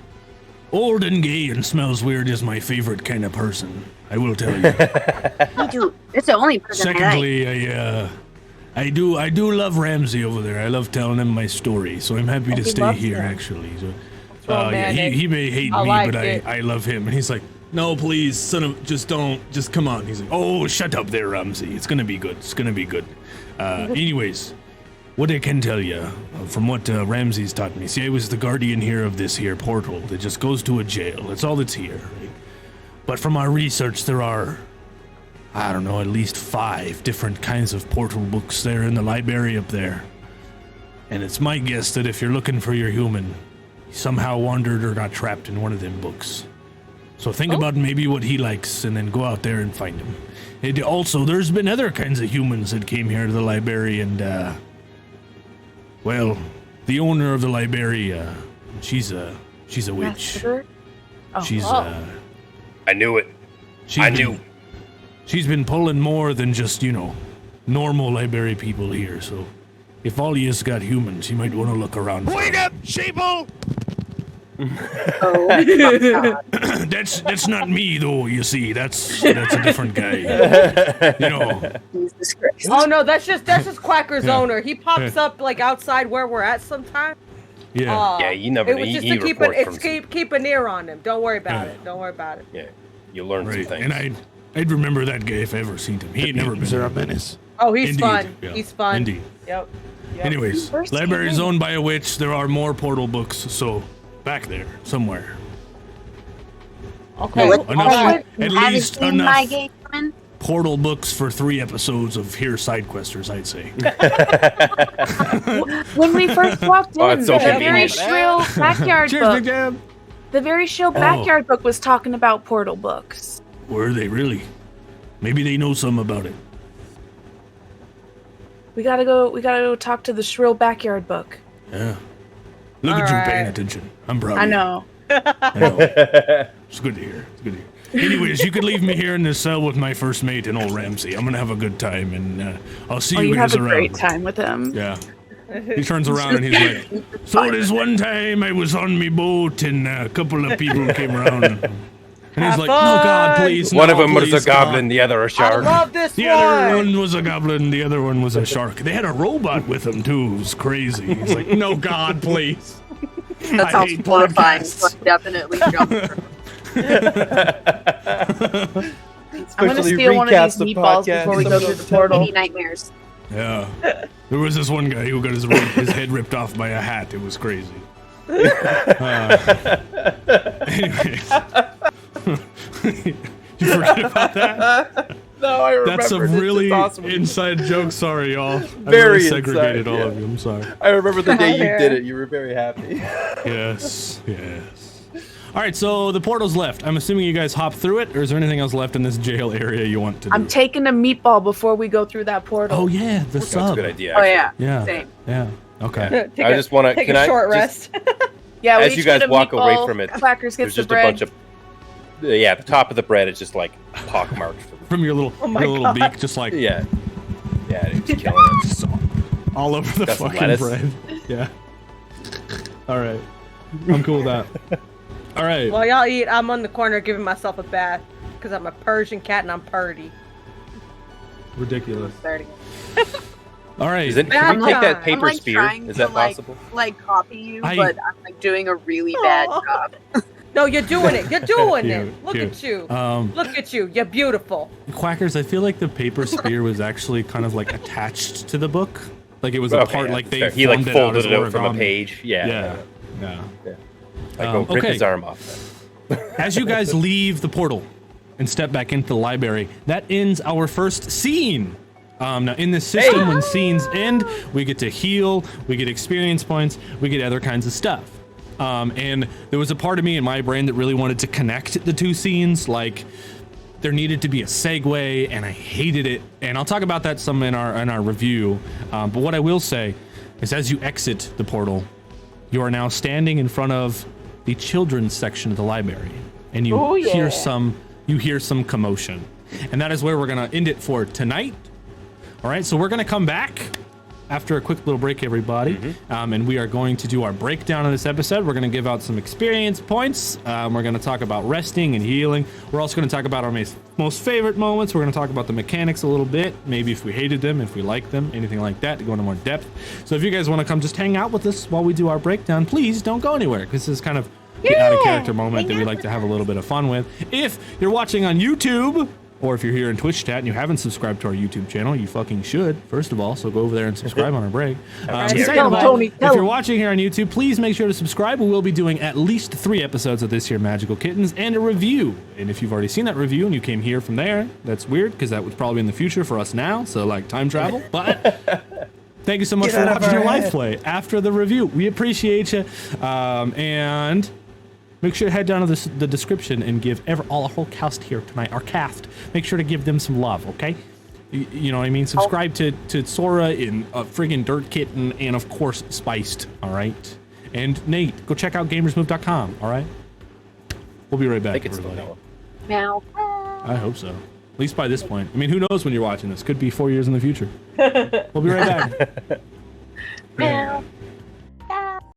old and gay and smells weird is my favorite kind of person. I will tell you. Me too. It's the only person I like. Secondly, I do love Ramsey over there. I love telling him my story, so I'm happy to He stay loves here. him. Actually, so, yeah, romantic. he may hate I me, like but it. I love him. And he's like, no, please, son of, just come on. He's like, oh, shut up there, Ramsey. It's gonna be good. It's gonna be good. Anyways, what I can tell you from what Ramsey's taught me. See, I was the guardian here of this here portal that just goes to a jail. That's all that's here. Right? But from our research, there are, I don't know, at least 5 different kinds of portal books there in the library up there. And it's my guess that if you're looking for your human, somehow wandered or got trapped in one of them books. So think about maybe what he likes and then go out there and find him. And also, there's been other kinds of humans that came here to the library and, well, the owner of the library, she's a witch. Oh. She's, I knew it. She's been pulling more than just, normal library people here, so if all you got humans, you might want to look around. Wake up, sheeple! Oh my God. That's not me though, you see. That's a different guy. Jesus Christ. Oh no, that's just Quacker's Yeah. owner. He pops up like outside where we're at sometimes. Yeah. Yeah, you never It know. was just He to keep reports keep an ear on him. Don't worry about Yeah. it. Don't worry about it. Yeah, you learn some Right. things. And I'd remember that guy if I ever seen him. He ain't never been Are a here. menace. Oh, he's Indeed. fun. Yeah. He's fun. Indeed. Yep. Anyways, First library's time. owned by a witch. There are more portal books, so back there somewhere. Okay. Enough- Haven't at haven't least seen my enough game coming? portal books for 3 episodes of Here Side Questers, I'd say. When we first walked in, Oh, it's so the very convenient. shrill backyard Cheers, Big book. Jam. The very shrill backyard book was talking about portal books. Were they really? Maybe they know some about it. We gotta go talk to the shrill backyard book. Yeah. Look at you Alright. paying attention. I'm proud. I of you. know. I know. It's good to hear. It's good to hear. Anyways, you could leave me here in this cell with my first mate and old Ramsey. I'm gonna have a good time, and I'll see Oh, you you guys have a around. great time with him. Yeah. He turns around and he's like, "So this one time I was on me boat and a couple of people came around." And he's Have like, "No, God, fun." please." One no, of them was a please, goblin, God." the other a I shark. love this The one. other one was a goblin, the other one was a shark. They had a robot with them too. It was crazy. He's like, "No, God, please." That I sounds hate horrifying. podcasts. So I definitely jump through. I'm gonna steal one of these meatballs before we go through the portal. Maybe nightmares. Yeah. There was this one guy who got his head ripped off by a hat. It was crazy. Anyways. You forget about that? No, I remember. That's a It's really awesome. inside joke. Sorry, y'all. I Very really segregated inside, all yeah. of you. I'm sorry. I remember the day you Fair. did it. You were very happy. Yes. All right, so the portal's left. I'm assuming you guys hop through it, or is there anything else left in this jail area you want to do? I'm taking a meatball before we go through that portal. Oh yeah, the That's a sub. good idea. Oh actually. yeah. Yeah. Same. Yeah. Okay. Take I a- just want to. take Can a I short just- rest. Yeah, we As each you guys get a walk away meatball, from it, Clackers There's gets the just a bread. bunch of. Yeah, the top of the bread is just like pockmarked. From your little Oh my your little God. beak, just like Yeah. Yeah, it's killing it. just all over the Got some fucking lettuce. bread. Yeah. All right. I'm cool with that. All right. While y'all eat, I'm on the corner giving myself a bath because I'm a Persian cat and I'm purdy. Ridiculous. 30. All right. Can Bad we take that time. paper I'm like spear? trying Is to that possible? like copy you, I- but I'm like doing a really bad Aw. job. No, you're doing it. You're doing it. Cute, Look cute. at you. Look at you. You're beautiful. Quackers, I feel like the paper spear was actually kind of like attached to the book. Like it was a Okay, part, yeah, like they fair. He like formed folded it it out out from a origami. page. Yeah. Yeah. I go rip okay. his arm off. Then. As you guys leave the portal and step back into the library, that ends our first scene. Now, in this system, when scenes end, we get to heal, we get experience points, we get other kinds of stuff. And there was a part of me in my brain that really wanted to connect the two scenes, like there needed to be a segue, and I hated it. And I'll talk about that some in our review. But what I will say is, as you exit the portal, you are now standing in front of the children's section of the library, and you Oh, yeah. hear some commotion, and that is where we're gonna end it for tonight. All right, so we're gonna come back after a quick little break, everybody, and we are going to do our breakdown of this episode. We're going to give out some experience points. We're going to talk about resting and healing. We're also going to talk about our most favorite moments. We're going to talk about the mechanics a little bit, maybe if we hated them, if we liked them, anything like that, to go into more depth. So if you guys want to come just hang out with us while we do our breakdown, please don't go anywhere, because this is kind of the out of character moment that we like to have a little bit of fun with. If you're watching on YouTube, or if you're here in Twitch chat and you haven't subscribed to our YouTube channel, you fucking should, first of all, so go over there and subscribe on our break. Second of all, if you're watching here on YouTube, please make sure to subscribe. We will be doing at least 3 episodes of this here Magical Kittens and a review. And if you've already seen that review and you came here from there, that's weird, because that would probably be in the future for us now, so like time travel. But Thank you so much Get for out of watching our your live head. play after the review. We appreciate you. And make sure to head down to the description and give all our whole cast here tonight, our cast. Make sure to give them some love, okay? You know what I mean? Subscribe to Sora in friggin' Dirt Kitten and, of course, Spiced, all right? And Nate, go check out gamersmove.com, all right? We'll be right back. I think it's still everybody. Meow. I hope so. At least by this point. I mean, who knows when you're watching this? Could be 4 years in the future. We'll be right back. Meow.